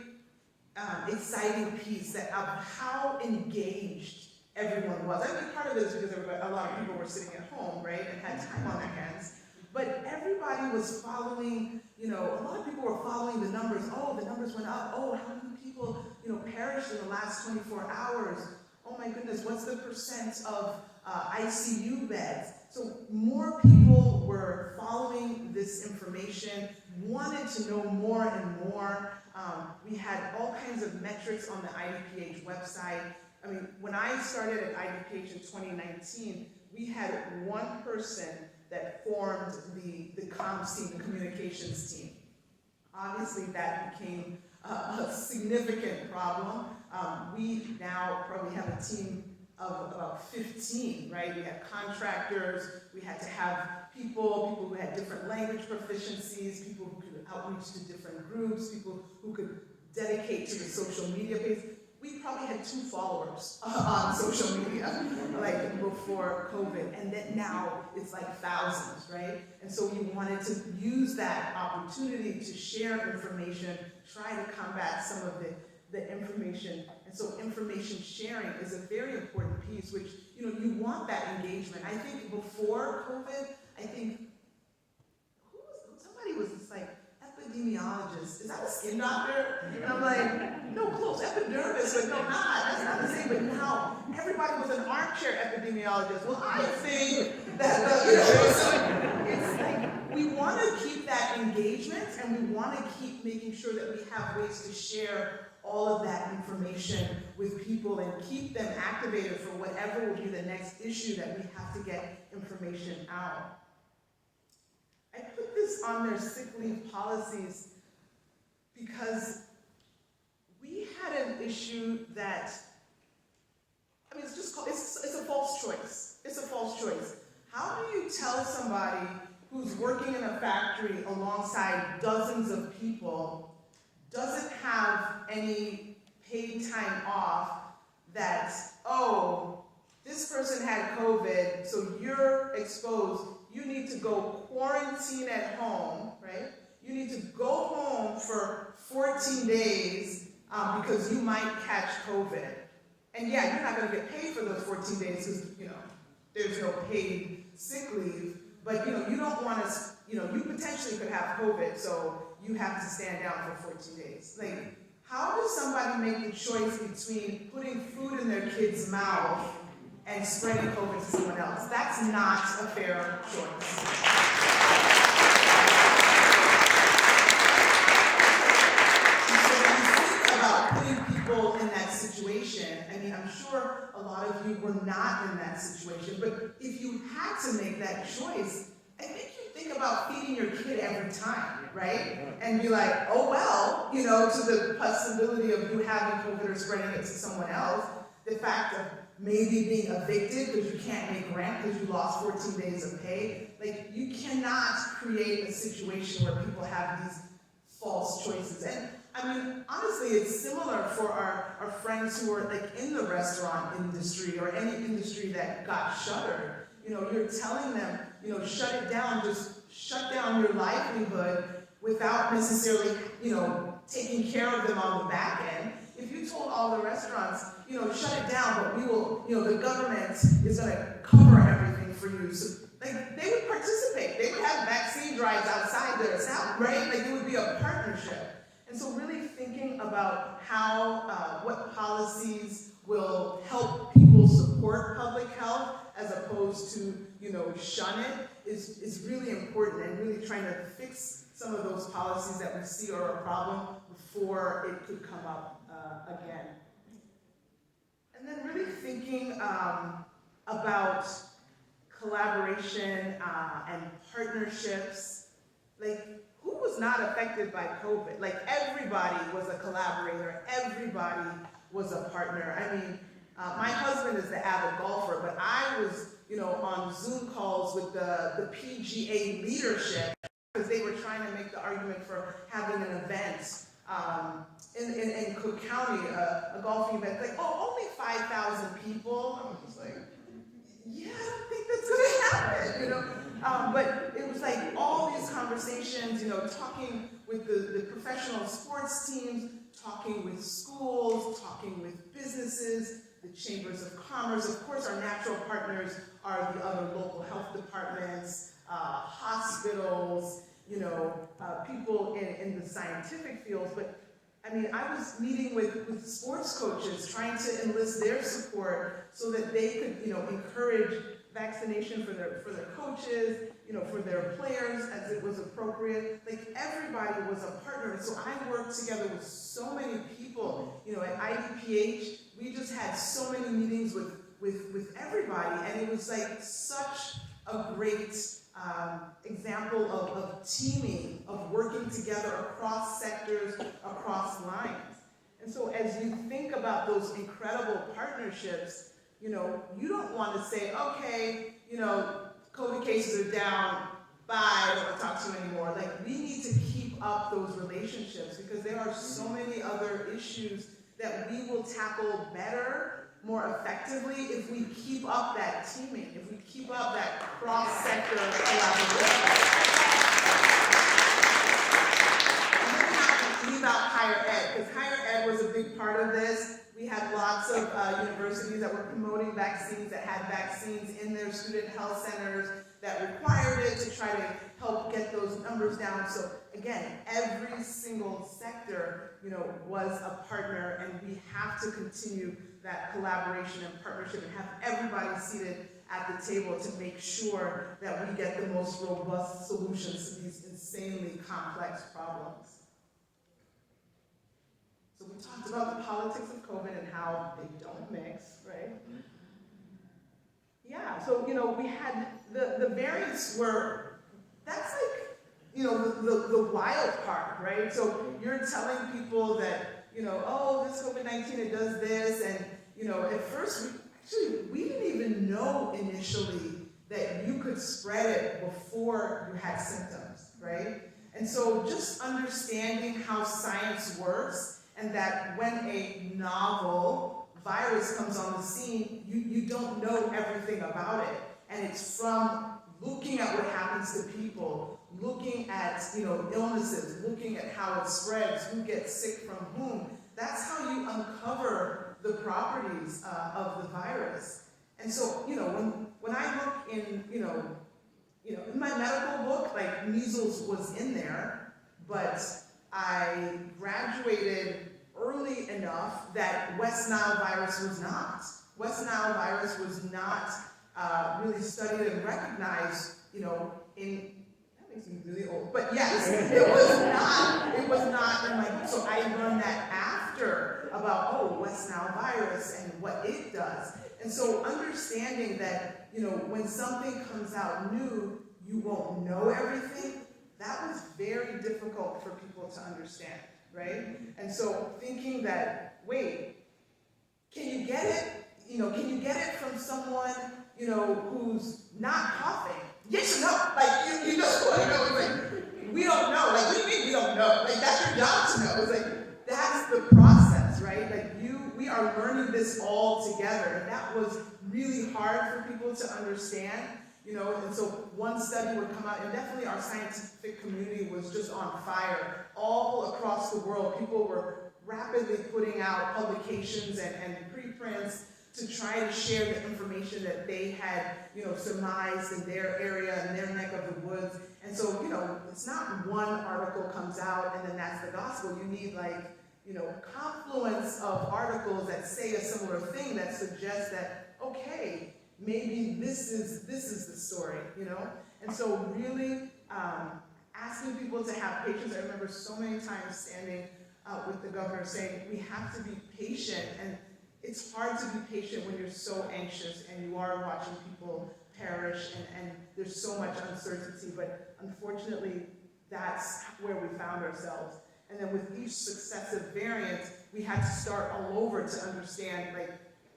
exciting piece of how engaged everyone was. I mean, part of it is because a lot of people were sitting at home, right, and had time on their hands. But everybody was following, a lot of people were following the numbers. Oh, the numbers went up. Oh, how many people, perished in the last 24 hours? Oh my goodness, what's the percent of ICU beds? So more people were following this information, wanted to know more and more. We had all kinds of metrics on the IDPH website. I mean, when I started at IDPH in 2019, we had one person that formed the comms team, the communications team. Obviously, that became a significant problem. We now probably have a team of about 15, right? We have contractors, we had to have people who had different language proficiencies, people who could outreach to different groups, people who could dedicate to the social media page. We probably had 2 followers on social media, like before COVID, and then now it's like thousands, right? And so we wanted to use that opportunity to share information, try to combat some of the information. And so information sharing is a very important piece, which, you want that engagement. I think before COVID, somebody was just like, epidemiologist, is that a skin doctor? And I'm like, no, close, epidermis, but no, that's not the same. But now, everybody was an armchair epidemiologist. Well, I think that, so it's like, we want to keep that engagement, and we want to keep making sure that we have ways to share all of that information with people and keep them activated for whatever will be the next issue that we have to get information out. I put this on their sick leave policies because we had an issue that, it's a false choice. It's a false choice. How do you tell somebody who's working in a factory alongside dozens of people, doesn't have any paid time off, that, oh, this person had COVID, so you're exposed, you need to go quarantine at home, right? You need to go home for 14 days because you might catch COVID. And yeah, you're not gonna get paid for those 14 days because, there's no paid sick leave, but you don't wanna, you potentially could have COVID, so you have to stand down for 14 days. Like, how does somebody make the choice between putting food in their kid's mouth and spreading COVID to someone else? That's not a fair choice. So when you think about putting people in that situation, I'm sure a lot of you were not in that situation, but if you had to make that choice, I think you think about feeding your kid every time, right? And be like, oh well, to the possibility of you having COVID or spreading it to someone else, the fact of maybe being evicted because you can't make rent because you lost 14 days of pay. Like, you cannot create a situation where people have these false choices. And honestly, it's similar for our friends who are like in the restaurant industry or any industry that got shuttered. You're telling them, shut it down, just shut down your livelihood without necessarily, taking care of them on the back end. If you told all the restaurants, shut it down, but we will, the government is going to cover everything something for you. So, like, they would participate. They would have vaccine drives outside their house, right? Like, it would be a partnership. And so really thinking about how, what policies will help people support public health as opposed to, shun it is really important, and really trying to fix some of those policies that we see are a problem before it could come up again. And then really thinking about collaboration and partnerships. Like, who was not affected by COVID? Like, everybody was a collaborator, everybody was a partner. I mean, my husband is the avid golfer, but I was, on Zoom calls with the PGA leadership because they were trying to make the argument for having an event in Cook County, a golfing event. Like, only 5,000 people. I was just like, yeah, I don't think that's gonna happen, but it was like all these conversations, talking with the professional sports teams, talking with schools, talking with businesses, the chambers of commerce. Of course, our natural partners are the other local health departments, hospitals, people in the scientific fields. But I mean, I was meeting with sports coaches, trying to enlist their support so that they could, encourage vaccination for their coaches, for their players as it was appropriate. Like, everybody was a partner. And so I worked together with so many people, at IDPH. We just had so many meetings with everybody, and it was like such a great example of teaming, of working together across sectors, across lines. And so as you think about those incredible partnerships, you don't want to say, okay, COVID cases are down, bye, I don't want to talk to you anymore. Like, we need to keep up those relationships because there are so many other issues that we will tackle better, more effectively, if we keep up that teaming, if we keep up that cross-sector collaboration. And then not leave out higher ed, because higher ed was a big part of this. We had lots of universities that were promoting vaccines, that had vaccines in their student health centers, that required it to try to help get those numbers down. So again, every single sector, was a partner, and we have to continue that collaboration and partnership and have everybody seated at the table to make sure that we get the most robust solutions to these insanely complex problems. So we talked about the politics of COVID and how they don't mix, right? Yeah, so, we had the variants were, that's like, the wild part, right? So you're telling people that, this COVID-19, it does this, and, at first, we didn't even know initially that you could spread it before you had symptoms, right? And so just understanding how science works, and that when a novel virus comes on the scene, you don't know everything about it. And it's from looking at what happens to people, looking at, illnesses, looking at how it spreads, who gets sick from whom. That's how you uncover the properties of the virus. And so, when I look in, in my medical book, like, measles was in there, but I graduated early enough that West Nile virus was not. West Nile virus was not really studied and recognized, that makes me really old, but yes, it was not in my book. So I learned that after about, West Nile virus and what it does. And so understanding that, when something comes out new, you won't know everything, that was very difficult for people to understand, right? And so thinking that, wait, can you get it? Can you get it from someone, who's not coughing? Yes or no? Like, you just want to know. It's like, we don't know. Like, what do you mean we don't know? Like, that's your job to know. It's like, that's the process, right? Like, we are learning this all together. And that was really hard for people to understand, and so one study would come out, and definitely our scientific community was just on fire. All across the world, people were rapidly putting out publications and preprints to try to share the information that they had, surmised in their area, in their neck of the woods. And so, it's not one article comes out and then that's the gospel. You need confluence of articles that say a similar thing that suggests that, okay, maybe this is the story, And so really asking people to have patience. I remember so many times standing with the governor saying, we have to be patient. And it's hard to be patient when you're so anxious and you are watching people perish and there's so much uncertainty. But unfortunately, that's where we found ourselves. And then with each successive variant, we had to start all over to understand,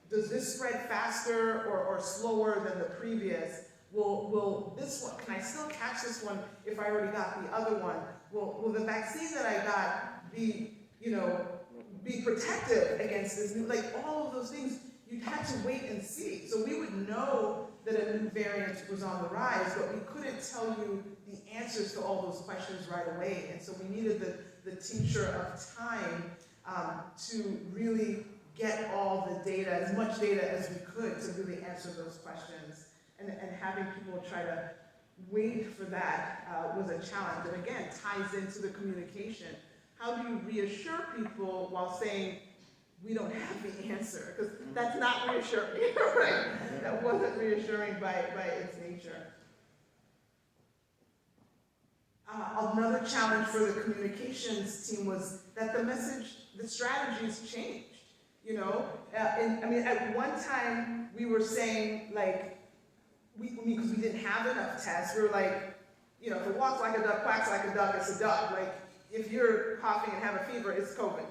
does this spread faster or slower than the previous? Will this one, can I still catch this one if I already got the other one? Will the vaccine that I got be protective against this new, all of those things, you had to wait and see. So we would know that a new variant was on the rise, but we couldn't tell you the answers to all those questions right away. And so we needed the tincture of time to really get all the data, as much data as we could to really answer those questions. And having people try to wait for that was a challenge. And again, ties into the communication. How do you reassure people while saying, we don't have the answer? Because that's not reassuring, right? That wasn't reassuring by its nature. Another challenge for the communications team was that the strategies changed. At one time we were saying because we didn't have enough tests, we were if it walks like a duck, quacks like a duck, it's a duck. If you're coughing and have a fever, it's COVID,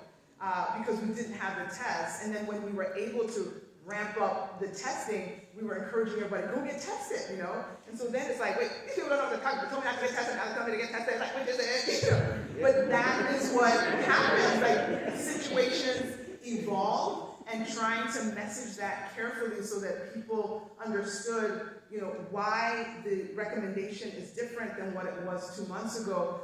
because we didn't have the tests. And then when we were able to ramp up the testing, we were encouraging everybody, go get tested, And so then it's wait, these people don't know what they're talking about. They told me not to get tested, now they tell me to get tested. Wait, just But that is what happens. Situations evolve, and trying to message that carefully so that people understood, why the recommendation is different than what it was 2 months ago.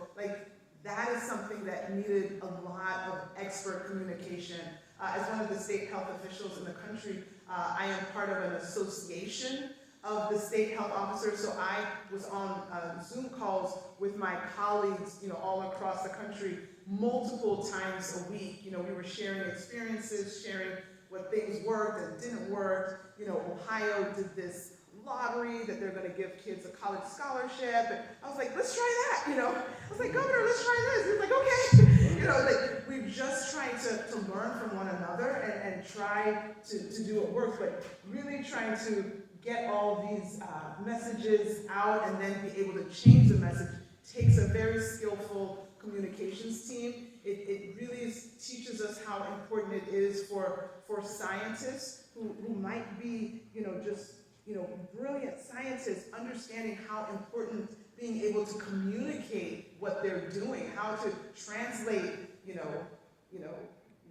That is something that needed a lot of expert communication. As one of the state health officials in the country, I am part of an association of the state health officers, so I was on Zoom calls with my colleagues, all across the country, multiple times a week. We were sharing experiences, sharing what things worked and didn't work. Ohio did this lottery that they're going to give kids a college scholarship, and I was like, let's try that. I was like, Governor, let's try this. He was like, okay. We're just trying to learn from one another and try to do what works, but really trying to get all these messages out and then be able to change the message takes a very skillful communications team. It really teaches us how important it is for scientists who might be, brilliant scientists, understanding how important being able to communicate what they're doing, how to translate,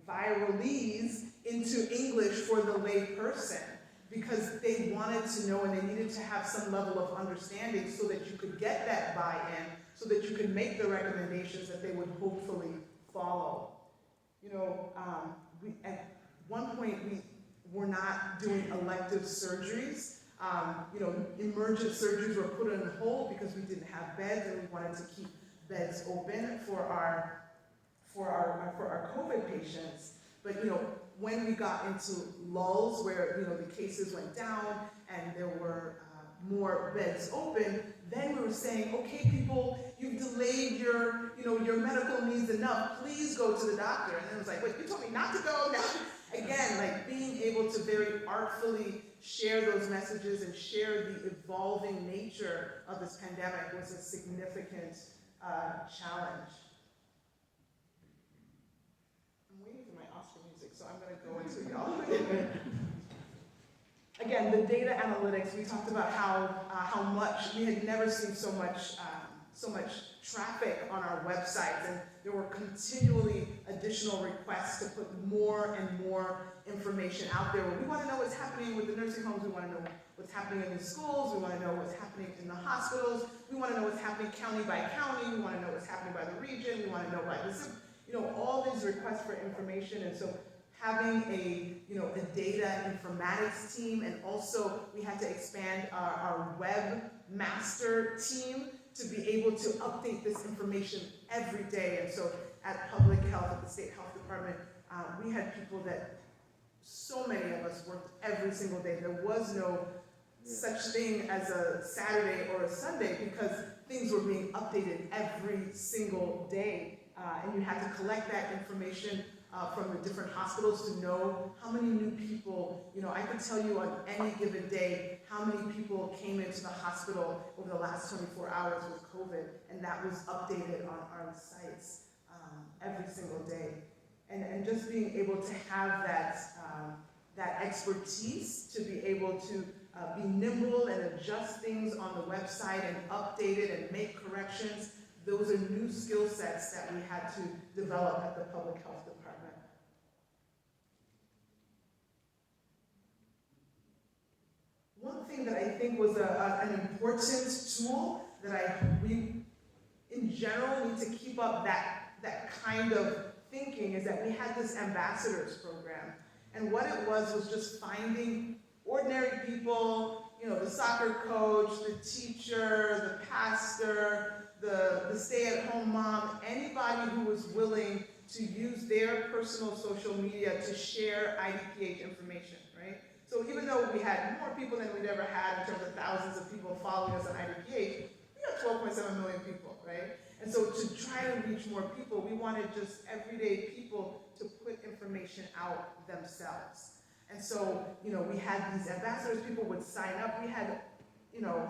viralese into English for the lay person, because they wanted to know and they needed to have some level of understanding so that you could get that buy-in, so that you could make the recommendations that they would hopefully follow. At one point we were not doing elective surgeries. Emergent surgeries were put on hold because we didn't have beds and we wanted to keep beds open for our COVID patients. But when we got into lulls where the cases went down and there were more beds open, then we were saying, okay, people, you've delayed your medical needs enough. Please go to the doctor. And then it was like, wait, you told me not to go. Now, again, being able to very artfully share those messages and share the evolving nature of this pandemic was a significant challenge. I'm waiting for my Oscar music, so I'm going to go into y'all. Again, the data analytics, we talked about how much, we had never seen so much traffic on our website, and there were continually additional requests to put more and more information out there. We want to know what's happening with the nursing homes, we want to know what's happening in the schools, we want to know what's happening in the hospitals, we want to know what's happening county by county, we want to know what's happening by the region, we want to know by the, all these requests for information. And so having a data informatics team, and also we had to expand our webmaster team to be able to update this information every day. And so at public health, at the state health department, we had people that, so many of us worked every single day. There was no such thing as a Saturday or a Sunday because things were being updated every single day. And you had to collect that information from the different hospitals to know how many new people, I could tell you on any given day how many people came into the hospital over the last 24 hours with COVID, and that was updated on our sites every single day. And just being able to have that expertise to be able to be nimble and adjust things on the website and update it and make corrections, those are new skill sets that we had to develop at the public health department. One thing that I think was an important tool that we in general need to keep up that kind of thinking is that we had this ambassadors program. And what it was just finding ordinary people, the soccer coach, the teacher, the pastor, the stay-at-home mom, anybody who was willing to use their personal social media to share IDPH information, right? So even though we had more people than we'd ever had in terms of thousands of people following us on IDPH, we got 12.7 million people, right? And so to try to reach more people, we wanted just everyday people to put information out themselves. And so, we had these ambassadors, people would sign up. We had,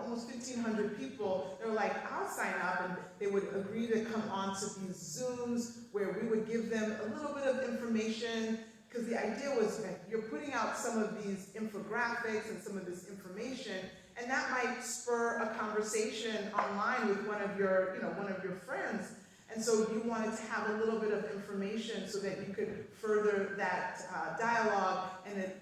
almost 1,500 people. They were like, I'll sign up, and they would agree to come on to these Zooms where we would give them a little bit of information, because the idea was that you're putting out some of these infographics and some of this information, and that might spur a conversation online with one of your friends. And so you wanted to have a little bit of information so that you could further that dialogue, and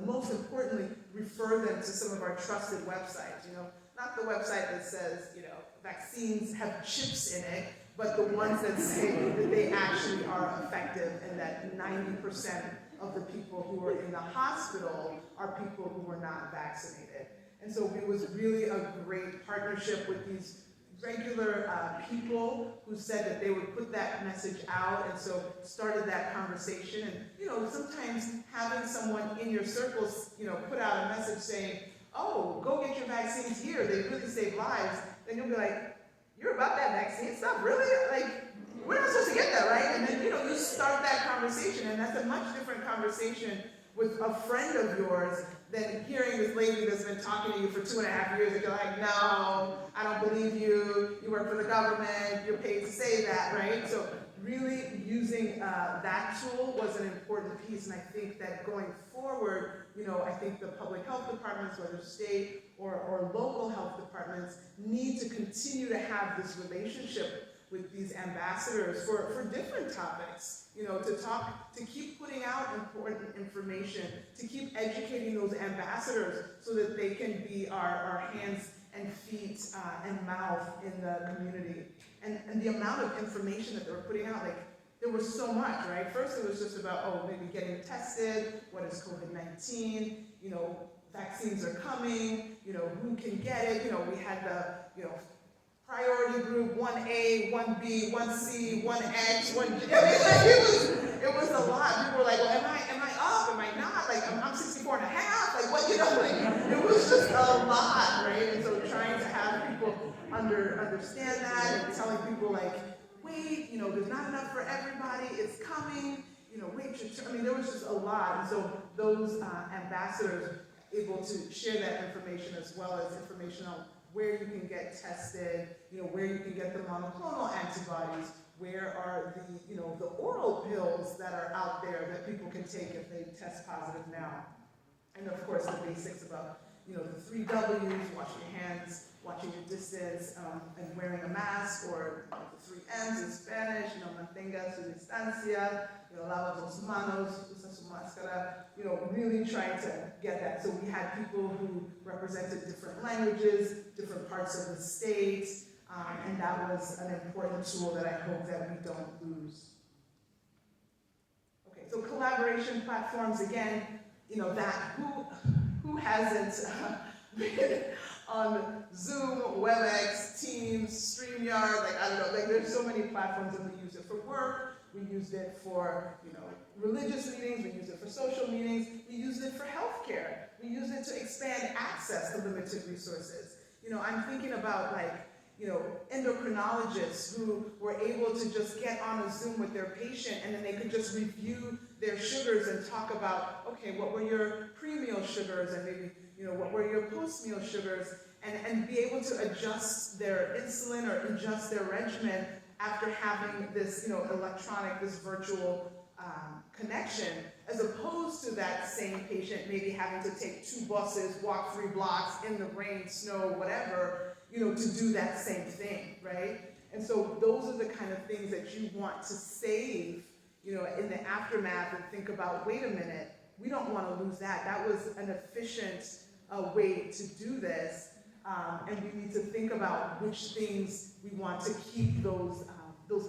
most importantly, refer them to some of our trusted websites. Not the website that says, vaccines have chips in it, but the ones that say that they actually are effective and that 90% of the people who are in the hospital are people who were not vaccinated. And so it was really a great partnership with these regular people who said that they would put that message out, and so started that conversation. And sometimes having someone in your circles, put out a message saying, "Oh, go get your vaccines here, they really save lives," then you'll be like, "You're about that vaccine stuff, really? Like, we're not supposed to get that, right?" And then you start that conversation, and that's a much different conversation with a friend of yours than hearing this lady that's been talking to you for 2.5 years, and you're like, "No, I don't believe you. You work for the government. You're paid to say that," right? So really using that tool was an important piece, and I think that going forward, I think the public health departments, whether state or local health departments, need to continue to have this relationship with these ambassadors for different topics, to keep putting out important information, to keep educating those ambassadors so that they can be our hands and feet and mouth in the community. And the amount of information that they were putting out, there was so much, right? First it was just about, maybe getting tested, what is COVID-19, vaccines are coming, who can get it, we had the, priority group, 1A, 1B, 1C, 1X, 1G. It was a lot. People were like, well, am I up? Am I not? I'm 64 and a half. It was just a lot, right? And so trying to have people understand that, and telling people wait, there's not enough for everybody. It's coming. Wait your turn. There was just a lot. And so those ambassadors able to share that information, as well as information on where you can get tested, where you can get the monoclonal antibodies, where are the oral pills that are out there that people can take if they test positive now. And of course the basics about, the 3 W's, washing your hands, watching your distance, and wearing a mask, or the 3 M's in Spanish, mantenga su distancia, lava tus manos, usa su máscara, really trying to get that. So we had people who represented different languages, different parts of the state, and that was an important tool that I hope that we don't lose. Okay, So collaboration platforms, again, that who hasn't been on Zoom, WebEx, Teams, StreamYard, I don't know, there's so many platforms, and we use it for work, we used it for, religious meetings, we use it for social meetings, we use it for healthcare, we use it to expand access to limited resources. I'm thinking about endocrinologists who were able to just get on a Zoom with their patient, and then they could just review their sugars and talk about, okay, what were your pre-meal sugars, and maybe, what were your post-meal sugars, and be able to adjust their insulin or adjust their regimen after having this, electronic, this virtual connection, as opposed to that same patient maybe having to take 2 buses, walk 3 blocks in the rain, snow, whatever, to do that same thing, right? And so those are the kind of things that you want to save, in the aftermath, and think about, wait a minute, we don't want to lose that. That was an efficient way to do this, and we need to think about which things we want to keep those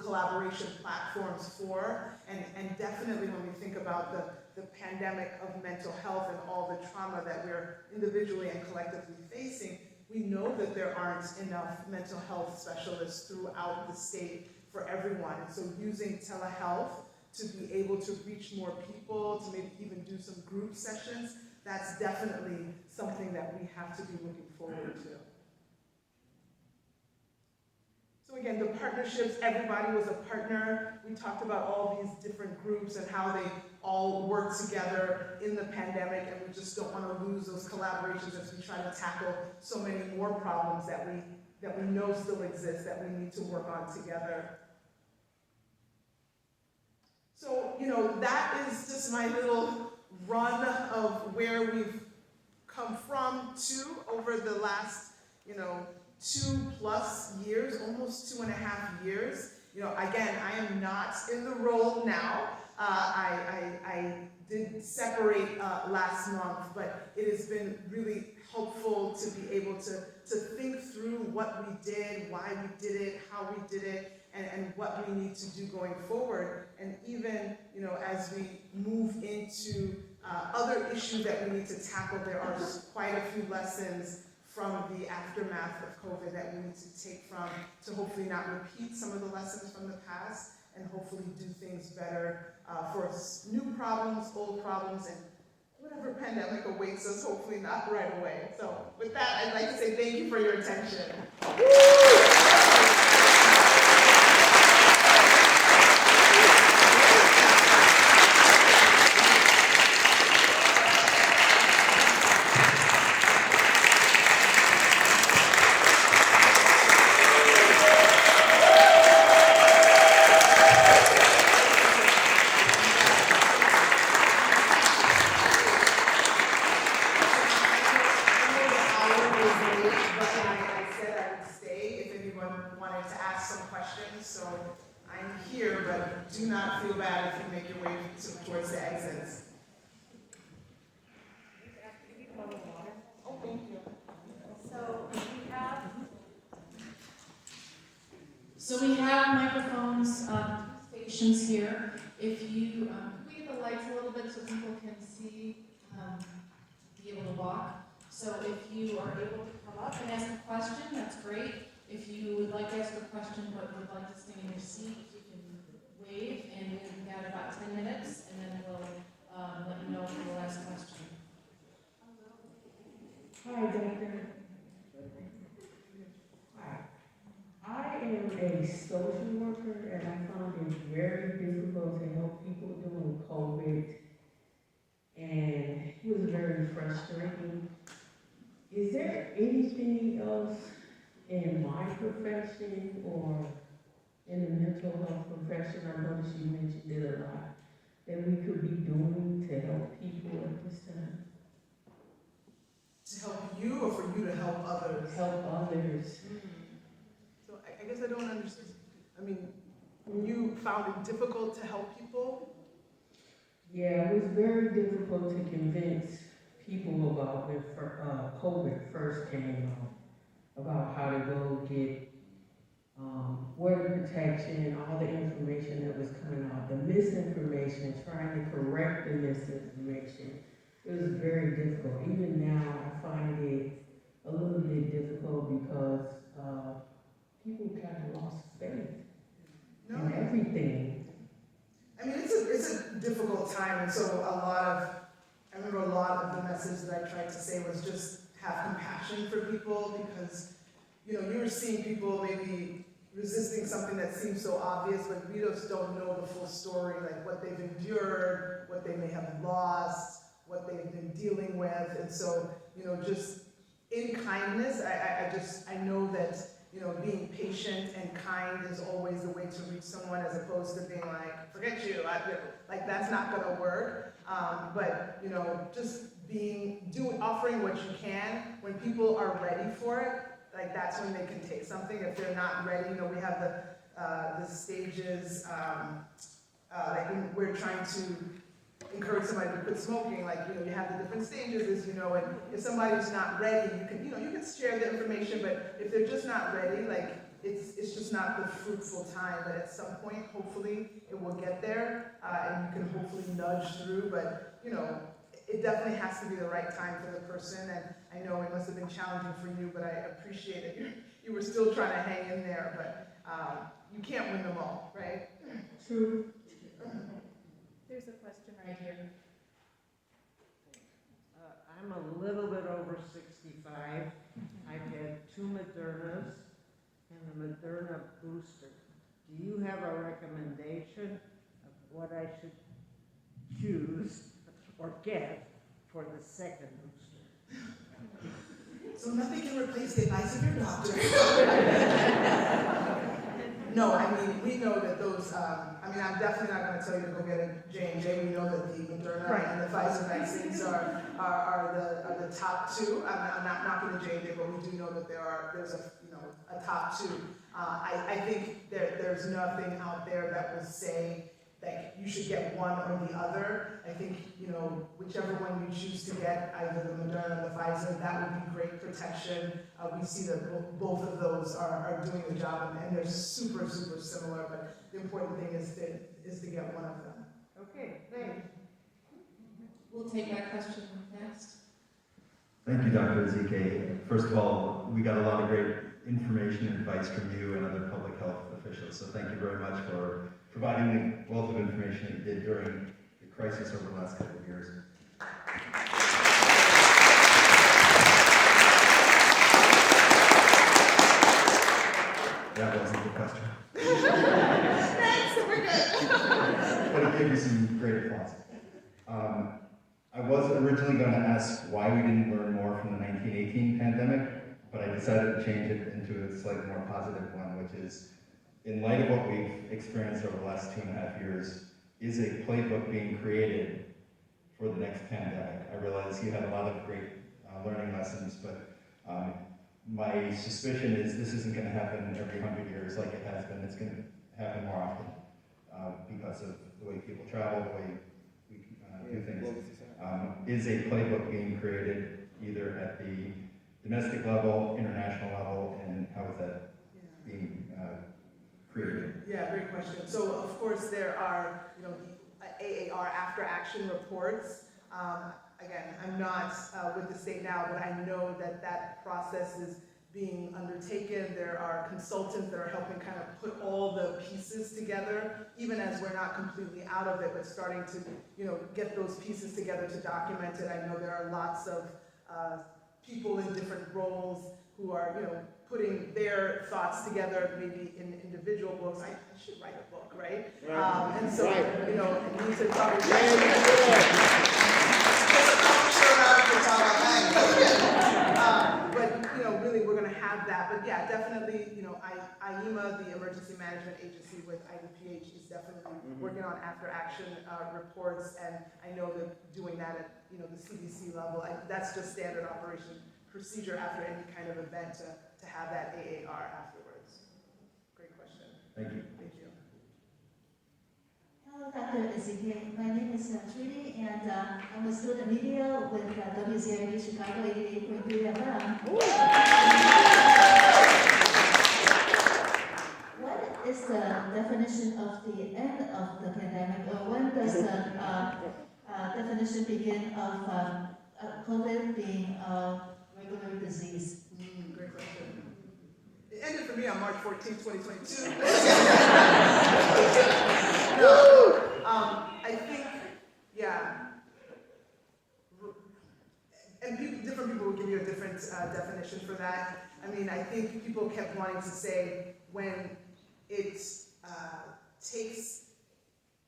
collaboration platforms for, and definitely when we think about the pandemic of mental health and all the trauma that we're individually and collectively facing, we know that there aren't enough mental health specialists throughout the state for everyone. And so using telehealth to be able to reach more people, to maybe even do some group sessions, that's definitely something that we have to be looking forward to. So again, the partnerships, everybody was a partner. We talked about all these different groups and how they all work together in the pandemic, and we just don't want to lose those collaborations as we try to tackle so many more problems that we know still exist that we need to work on together. So, that is just my little run of where we've come from to over the last, 2+ years, almost 2.5 years. Again, I am not in the role now. I did separate last month, but it has been really helpful to be able to think through what we did, why we did it, how we did it, and what we need to do going forward. And even, as we move into other issues that we need to tackle, there are quite a few lessons from the aftermath of COVID that we need to take from, to hopefully not repeat some of the lessons from the past, and hopefully do things better for new problems, old problems, and whatever pandemic awaits us, hopefully not right away. So with that, I'd like to say thank you for your attention. Do not feel bad if you make your way towards the exits. Oh, thank you. So we have microphones, stations here. If you, we get the lights a little bit so people can see, be able to walk. So if you are able to come up and ask a question, that's great. If you would like to ask a question but would like to stay in your seat, you can wave, and we've got about 10 minutes, and then we'll let you know for the last question. Hi, Doctor. Hi. I am a social worker, and I found it very difficult to help people during COVID, and it was very frustrating. Is there anything else in my profession or in the mental health profession, I noticed you mentioned it a lot, that we could be doing to help people at this time? To help you, or for you to help others? Help others. So I guess I don't understand. I mean, you found it difficult to help people? Yeah, it was very difficult to convince people about when COVID first came out, about how to go get word protection, all the information that was coming out, the misinformation, trying to correct the misinformation. It was very difficult. Even now, I find it a little bit difficult because people kind of lost faith in everything. I mean, it's a difficult time, and so I remember a lot of the message that I tried to say was just have compassion for people, because, you were seeing people maybe resisting something that seems so obvious, but we just don't know the full story, like what they've endured, what they may have lost, what they've been dealing with, and so, just in kindness, I know that, being patient and kind is always the way to reach someone, as opposed to being like, forget you, like that's not gonna work. But, just offering what you can, when people are ready for it, like that's when they can take something. If they're not ready, we have the stages, like when we're trying to encourage somebody to quit smoking, like, you have the different stages, and if somebody's not ready, you can share the information, but if they're just not ready, like, it's just not the fruitful time, but at some point, hopefully, it will get there, and you can hopefully nudge through, but, it definitely has to be the right time for the person, and I know it must have been challenging for you, but I appreciate it. You were still trying to hang in there, but you can't win them all, right? True. There's a question right here. I'm a little bit over 65. I've had 2 Modernas and a Moderna booster. Do you have a recommendation of what I should choose or get for the second booster? So nothing can replace the advice of your doctor. No, I mean, we know that those, I'm definitely not gonna tell you to go get a J&J. We know that the Moderna and the Pfizer vaccines are the top 2. I'm not knocking the J&J, but we do know that there's a top 2. I think there's nothing out there that would say that you should get one or the other. I think, whichever one you choose to get, either the Moderna or the Pfizer, that would be great protection. We see that both of those are doing the job, and they're super, super similar, but the important thing is to get one of them. Okay, thanks. We'll take that question next. Thank you, Dr. Ezike. First of all, we got a lot of great information and advice from you and other public health officials, so thank you very much for providing the wealth of information that you did during the crisis over the last couple of years. That wasn't the question. Thanks, we're good. But it gave you some great applause. I was originally going to ask why we didn't learn more from the 1918 pandemic, but I decided to change it into a slightly more positive one, which is, in light of what we've experienced over the last 2.5 years, is a playbook being created for the next pandemic? I realize you had a lot of great learning lessons, but my suspicion is this isn't going to happen every 100 years like it has been. It's going to happen more often because of the way people travel, the way we do things. Is a playbook being created either at the domestic level, international level, and how is that being created? Yeah, great question. So of course there are, the AAR after action reports. Again, I'm not with the state now, but I know that process is being undertaken. There are consultants that are helping kind of put all the pieces together, even as we're not completely out of it, but starting to, get those pieces together to document it. I know there are lots of people in different roles who are, putting their thoughts together, maybe in individual books. I should write a book, right? And so, it needs to probably but really, we're going to have that. But yeah, definitely, IEMA, the Emergency Management Agency with IDPH, is definitely working on after-action reports, and I know they're doing that at the CDC level. That's just standard operation procedure after any kind of event to have that AAR afterwards. Great question. Thank you. Thank you. Hello, Dr. Ezike. My name is Trudy, and I'm a student media with WZRD Chicago 88.3 FM. is the definition of the end of the pandemic, or when does the definition begin of COVID being a regular disease? Great question. It ended for me on March 14th, 2022. I think, yeah. And different people will give you a different definition for that. I mean, I think people kept wanting to say when it takes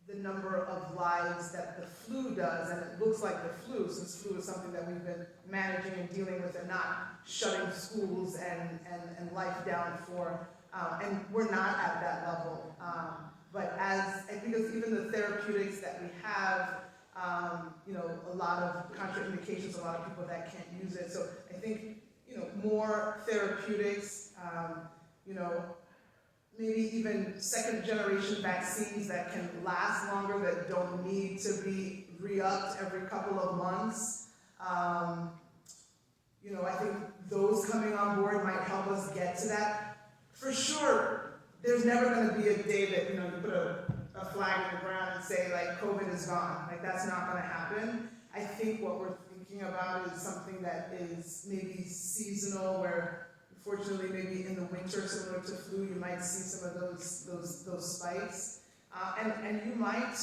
the number of lives that the flu does, and it looks like the flu, since flu is something that we've been managing and dealing with and not shutting schools and life down for, and we're not at that level. But because even the therapeutics that we have, a lot of contraindications, a lot of people that can't use it. So I think, more therapeutics, maybe even second generation vaccines that can last longer, that don't need to be re-upped every couple of months. I think those coming on board might help us get to that. For sure, there's never going to be a day that, you put a flag in the ground and say, like, COVID is gone. Like, that's not going to happen. I think what we're thinking about is something that is maybe seasonal, where unfortunately maybe in the winter, similar to flu, you might see some of those spikes. And you might,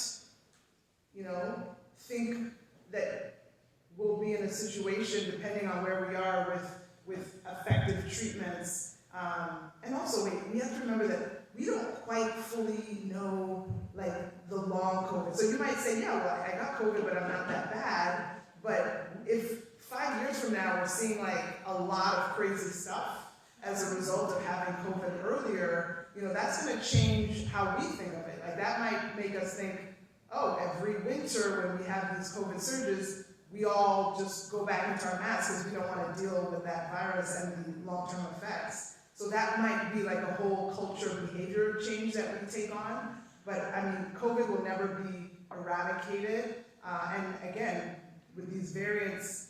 think that we'll be in a situation, depending on where we are with effective treatments. And also, we have to remember that we don't quite fully know, like, the long COVID. So you might say, yeah, well, I got COVID, but I'm not that bad. But if 5 years from now we're seeing, like, a lot of crazy stuff as a result of having COVID earlier, that's going to change how we think of it. Like, that might make us think, oh, every winter when we have these COVID surges, we all just go back into our masks because we don't want to deal with that virus and the long-term effects. So that might be like a whole culture behavior change that we take on. But I mean, COVID will never be eradicated. And again, with these variants,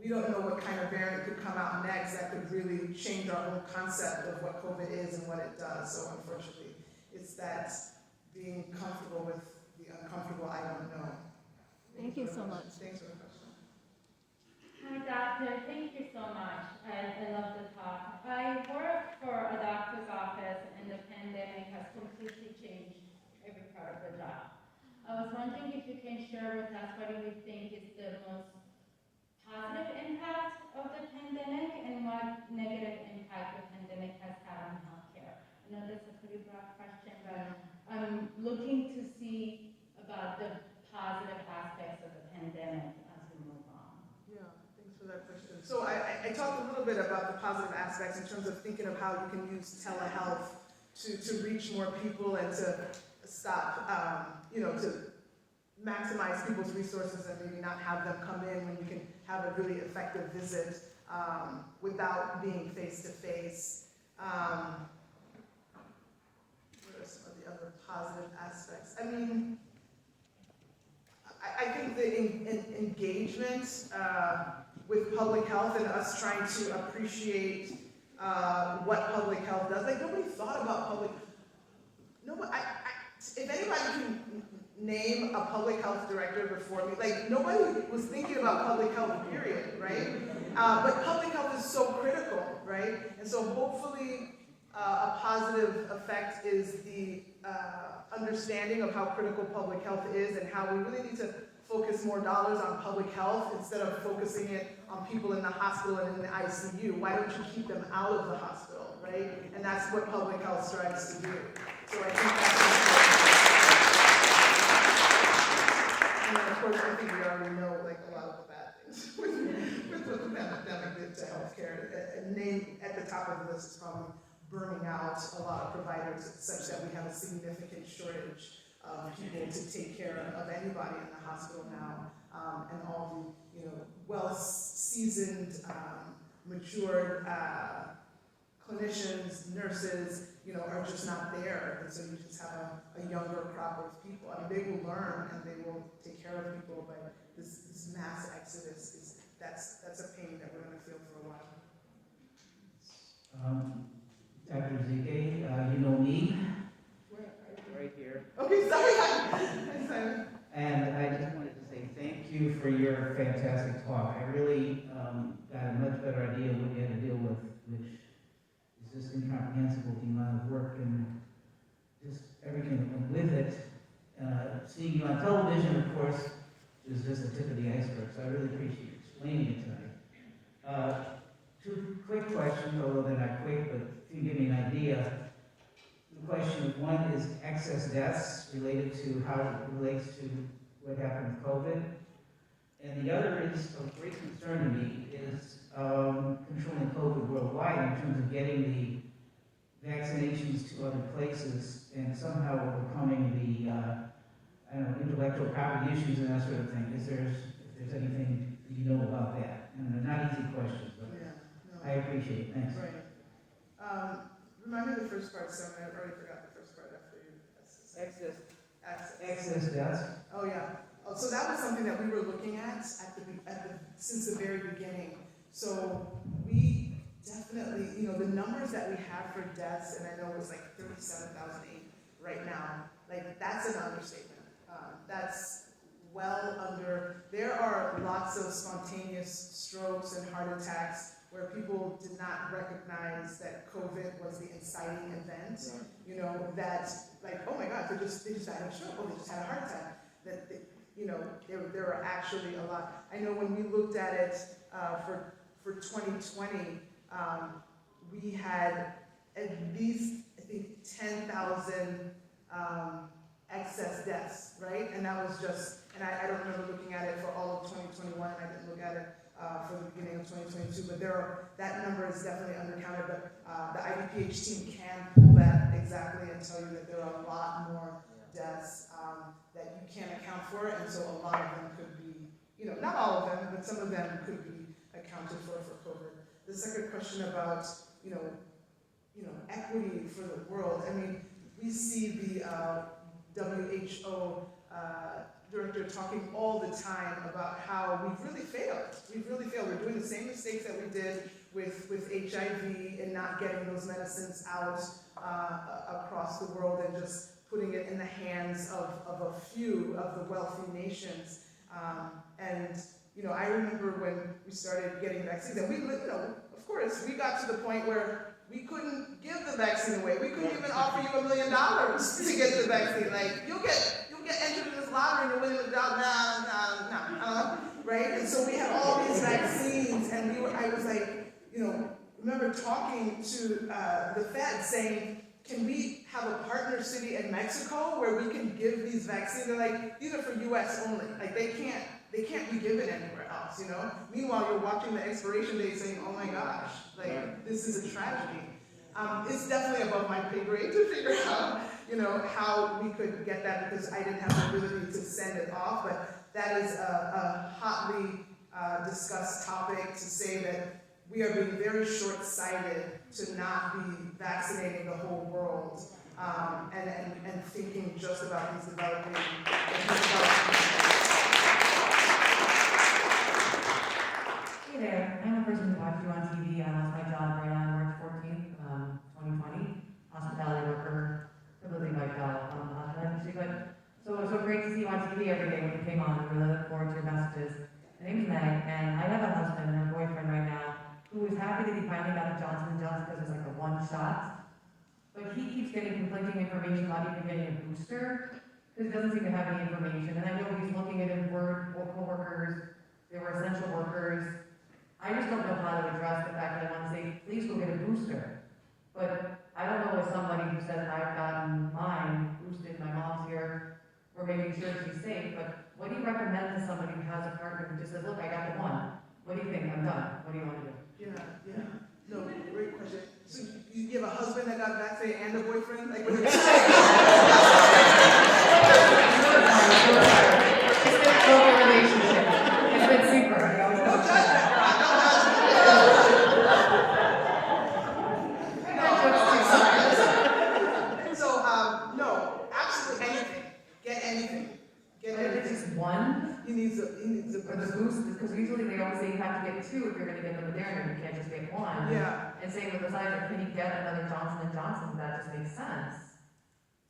we don't know what kind of variant could come out next that could really change our whole concept of what COVID is and what it does. So unfortunately, it's that being comfortable with the uncomfortable I don't know. Thank you so much. Thanks for the question. Hi, doctor. Thank you so much. I love the talk. I work for a doctor's office, and the pandemic has completely changed every part of the job. I was wondering if you can share with us what you think is the most positive impact of the pandemic and what negative impact the pandemic has had on healthcare. I know that's a pretty broad question, but I'm looking to see about the positive aspects of the pandemic as we move on. Yeah, thanks for that question. So I talked a little bit about the positive aspects in terms of thinking of how you can use telehealth to reach more people and to stop, to maximize people's resources and maybe not have them come in when you can have a really effective visit without being face-to-face. What are some of the other positive aspects? I mean, I think the engagement with public health and us trying to appreciate what public health does. Like, nobody thought about public. If anybody can name a public health director before me, like, nobody was thinking about public health, period, right? But public health is so critical, right? And so hopefully a positive effect is the understanding of how critical public health is and how we really need to focus more dollars on public health instead of focusing it on people in the hospital and in the ICU. Why don't you keep them out of the hospital, right? And that's what public health strives to do. So I think that's important. And then of course, I think we already know, like, a lot of the bad things with what the pandemic did to healthcare. A name at the top of the list is probably burning out a lot of providers, such that we have a significant shortage of people to take care of anybody in the hospital now, and all the well-seasoned, matured clinicians, nurses, are just not there, and so you just have a younger crop of people. I mean, they will learn and they will take care of people, but this mass exodus that's a pain that we're going to feel for a while. Dr. Ezike, you know me, Right here. Okay, sorry. I'm sorry. and I just wanted to say thank you for your fantastic talk. I really got a much better idea of what you had to deal with, which is just incomprehensible, the amount of work and just everything that went with it. Seeing you on television, of course, is just the tip of the iceberg, so I really appreciate you explaining it tonight. Two quick questions, although they're not quick, but if you can give me an idea. The question of one is excess deaths related to how it relates to what happened with COVID. And the other is of great concern to me is controlling COVID worldwide in terms of getting the vaccinations to other places and somehow overcoming the intellectual property issues and that sort of thing. If there's anything you know about that. And they're not easy questions, but Yeah, no. I appreciate it. Thanks. Right. Remind me the first part, so I already forgot the first part after you. Excess deaths. Oh, yeah. Oh, so that was something that we were looking at since the very beginning. So we definitely, the numbers that we have for deaths, and I know it's like 37,008 right now, like that's an understatement. That's well under, there are lots of spontaneous strokes and heart attacks where people did not recognize that COVID was the inciting event. Right. That like, oh my God, they just died of a stroke, oh, they just had a heart attack. That there are actually a lot. I know when we looked at it for 2020, we had at least, I think, 10,000 excess deaths, right? And that was just, and I don't remember looking at it for all of 2021, and I didn't look at it for the beginning of 2022, but that number is definitely undercounted, but the IDPH team can pull that exactly and tell you that there are a lot more deaths that you can't account for, and so a lot of them could be, not all of them, but some of them could be accounted for COVID. The second question about, equity for the world, I mean, we see the WHO director talking all the time about how we've really failed. We're doing the same mistakes that we did with HIV and not getting those medicines out across the world and just putting it in the hands of a few of the wealthy nations. I remember when we started getting vaccines, and of course, we got to the point where we couldn't give the vaccine away. We couldn't even offer you $1 million to get the vaccine. Like, you'll get entered in this lottery and you'll win the job. Nah. Right? And so we had all these vaccines, and I was like, remember talking to the Fed saying, can we have a partner city in Mexico where we can give these vaccines? They're like, these are for US only. Like, they can't be given anywhere else, Meanwhile, you're watching the expiration date saying, oh my gosh, like, this is a tragedy. It's definitely above my pay grade to figure out, how we could get that, because I didn't have the ability to send it off, but that is a hotly discussed topic to say that we are being very short-sighted to not be vaccinating the whole world and thinking just about these developing Hey there, I'm a person who watched you on TV. I lost my job right on March 14th, 2020. Hospitality worker, completely wiped out on the hospitality industry. But so it was so great to see you on TV every day when you came on. We really look forward to your messages. My name's Meg, and I have a husband and a boyfriend right now who is happy that he finally got the Johnson & Johnson because it's like a one shot. But he keeps getting conflicting information about even getting a booster because he doesn't seem to have any information. And I know he's looking at his co-workers, they were essential workers. I just don't know how to address the fact that I want to say, please go get a booster. But I don't know if somebody who says I've gotten mine boosted, my mom's here, we're making sure she's safe, but what do you recommend to somebody who has a partner who just says, look, I got the one. What do you think? I'm done. What do you want to do? Yeah. No, great question. So you have a husband that got vaccinated and a boyfriend? Like, what do you It's been a broken relationship. It's been super. No judgment, Ron. No judgment. So, no, absolutely anything. Get anything. It's just one? He needs a For the boost, because usually they always say you have to get two if you're going to get the Moderna. You can't just get one. Yeah, And same with the Pfizer, can you get another Johnson & Johnson? That just makes sense.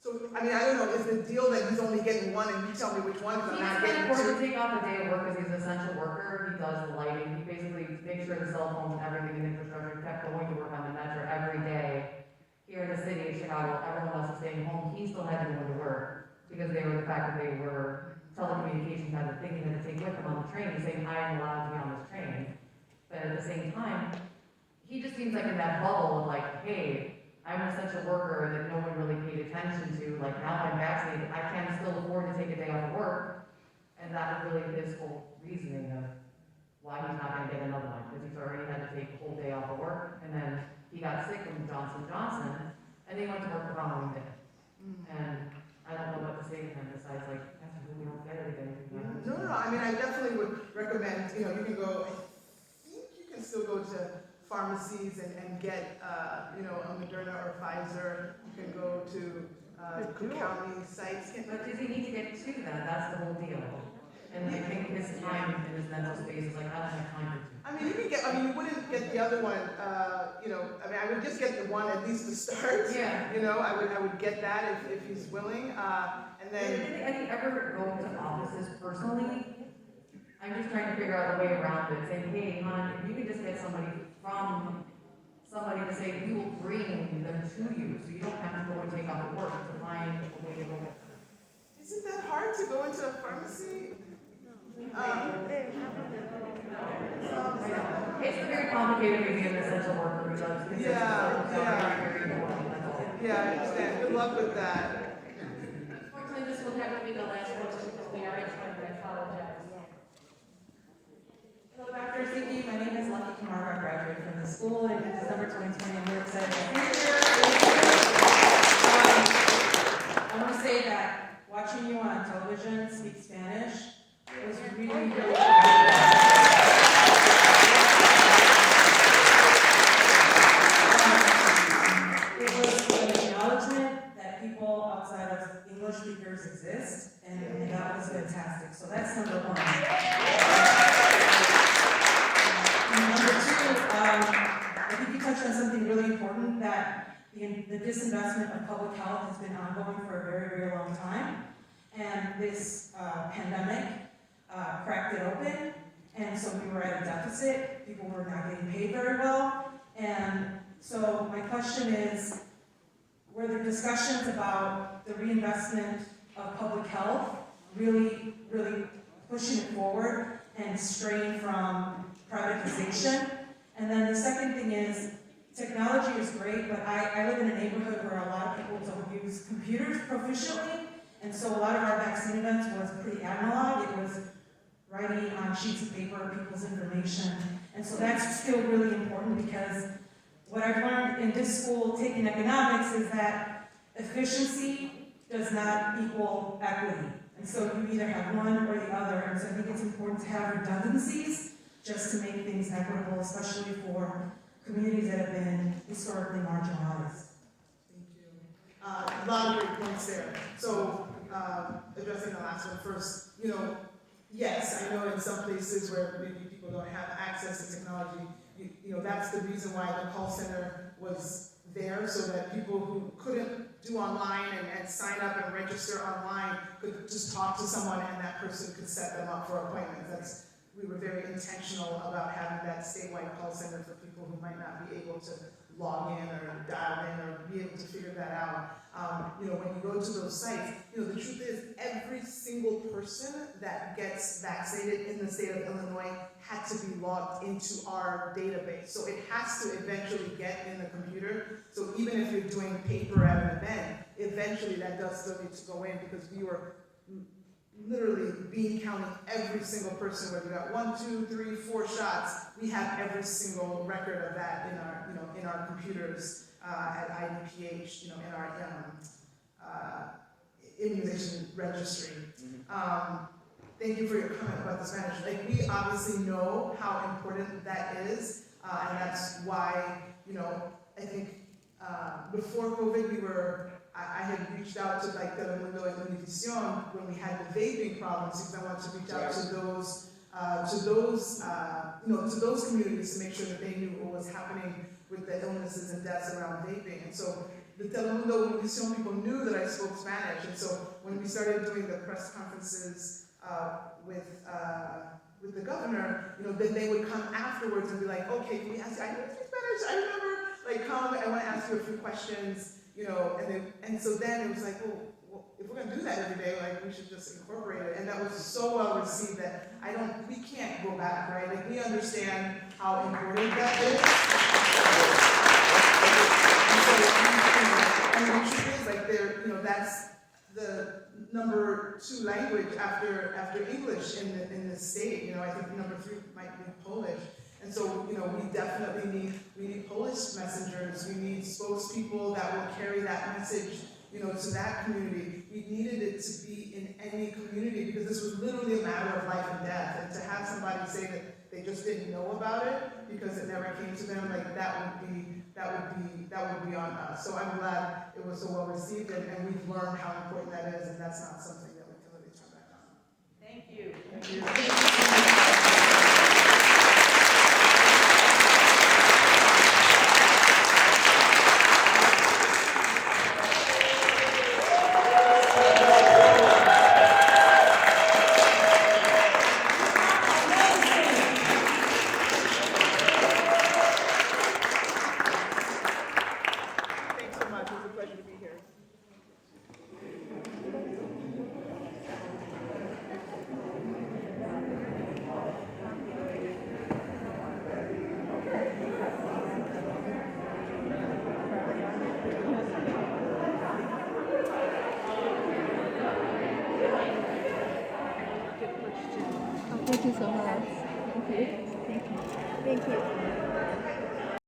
So, I mean, I don't know, is the deal that he's only getting one and you tell me which one, because He I'm not just getting can't afford to two? take off a day of work because he's an essential worker. He does the lighting. He basically makes sure the cell phones and everything in infrastructure kept going to work on the metro every day. Here in the city of Chicago, everyone else is staying home. He still had to go to work because they were the fact that they were telecommunications had the thing he had to take with him on the train. He's saying, I am allowed to be on this train. But at the same time, he just seems like in that bubble of like, hey, I'm an essential worker that no one really paid attention to. Like now I'm vaccinated, I can still afford to take a day off of work. And that was really his whole reasoning of why he's not going to get another one, because he's already had to take a whole day off of work. And then he got sick from Johnson & Johnson, and he went to work the following day. And I don't know what to say to him besides like, we don't get it again. No, I mean, I definitely would recommend, you know, you can go, I think you can still go to pharmacies and get, you know, a Moderna or Pfizer. You can go to Cook County sites. But does he need to get two then? That's the whole deal. And I think his time in his mental space is like, I don't have time for two. I mean, you can get, I mean, you wouldn't get the other one, you know, I mean, I would just get the one at least to start. Yeah. You know, I would get that if he's willing, and then. Did any ever go to offices personally? I'm just trying to figure out a way around it, saying, hey, hon, if you could just get somebody from somebody to say, we will bring them to you, so you don't have to go and take off of work to find a way to go. Isn't that hard to go into a pharmacy? It's very complicated to be an essential worker who does. Yeah, I understand. Good luck with that. Unfortunately, this will have to be the last question because we are at time. I apologize. Hello, Dr. Ezike. My name is Lucky Kamara. I graduated from the school in December 2020. I'm really excited to be here. I want to say that watching you on television speak Spanish was really, really it was an acknowledgement that people outside of English speakers exist, and that was fantastic. So that's number one. Number two, I think you touched on something really important, that the disinvestment of public health has been ongoing for a very, very long time. And this pandemic cracked it open, and so we were at a deficit. People were not getting paid very well. And so my question is, were there discussions about the reinvestment of public health, really, really pushing it forward and straying from privatization? And then the second thing is, technology is great, but I live in a neighborhood where a lot of people don't use computers proficiently, and so a lot of our vaccine events was pretty analog. It was writing on sheets of paper people's information, and so that's still really important, because what I've learned in this school taking economics is that efficiency does not equal equity, and so you either have one or the other, and so I think it's important to have redundancies just to make things equitable, especially for communities that have been historically marginalized. Thank you. A lot of great points there. So, addressing the last one first, you know, yes, I know in some places where maybe people don't have access to technology, you know, that's the reason why the call center was there, so that people who couldn't do online and sign up and register online could just talk to someone, and that person could set them up for appointments. We were very intentional about having that statewide call center for people who might not be able to log in or dial in or be able to figure that out. You know, when you go to those sites, you know, the truth is every single person that gets vaccinated in the state of Illinois had to be logged into our database. So it has to eventually get in the computer. So even if you're doing paper at an event, eventually that does still need to go in, because we were literally bean counting every single person, whether you got 1, 2, 3, 4 shots. We have every single record of that in our, you know, in our computers at IDPH, you know, in our immunization registry. Thank you for your comment about the Spanish. Like, we obviously know how important that is, and that's why, you know, I think before COVID, I had reached out to like Telemundo and Univision when we had the vaping problems, because I wanted to reach out to those, you know, to those communities to make sure that they knew what was happening with the illnesses and deaths around vaping. And so the Telemundo Univision people knew that I spoke Spanish, and so when we started doing the press conferences with the governor, then they would come afterwards and be like, okay, can we ask you, I know you speak Spanish, I remember, like, come, I want to ask you a few questions, and so then it was like, well, if we're gonna do that every day, like, we should just incorporate it, and that was so well received that we can't go back, right? Like, we understand how important that is. And the truth is, like, that's the number 2 language after English in the state. I think number 3 might be Polish. And so, we definitely need Polish messengers. We need spokespeople that will carry that message, to that community. We needed it to be in any community because this was literally a matter of life and death. And to have somebody say that they just didn't know about it because it never came to them, like, that would be on us. So I'm glad it was so well received, and we've learned how important that is, and that's not something that we can really turn back on. Thank you. Thank you. Thanks so much. It was a pleasure to be here. Thank you so much. Thank you. Thank you. Thank you.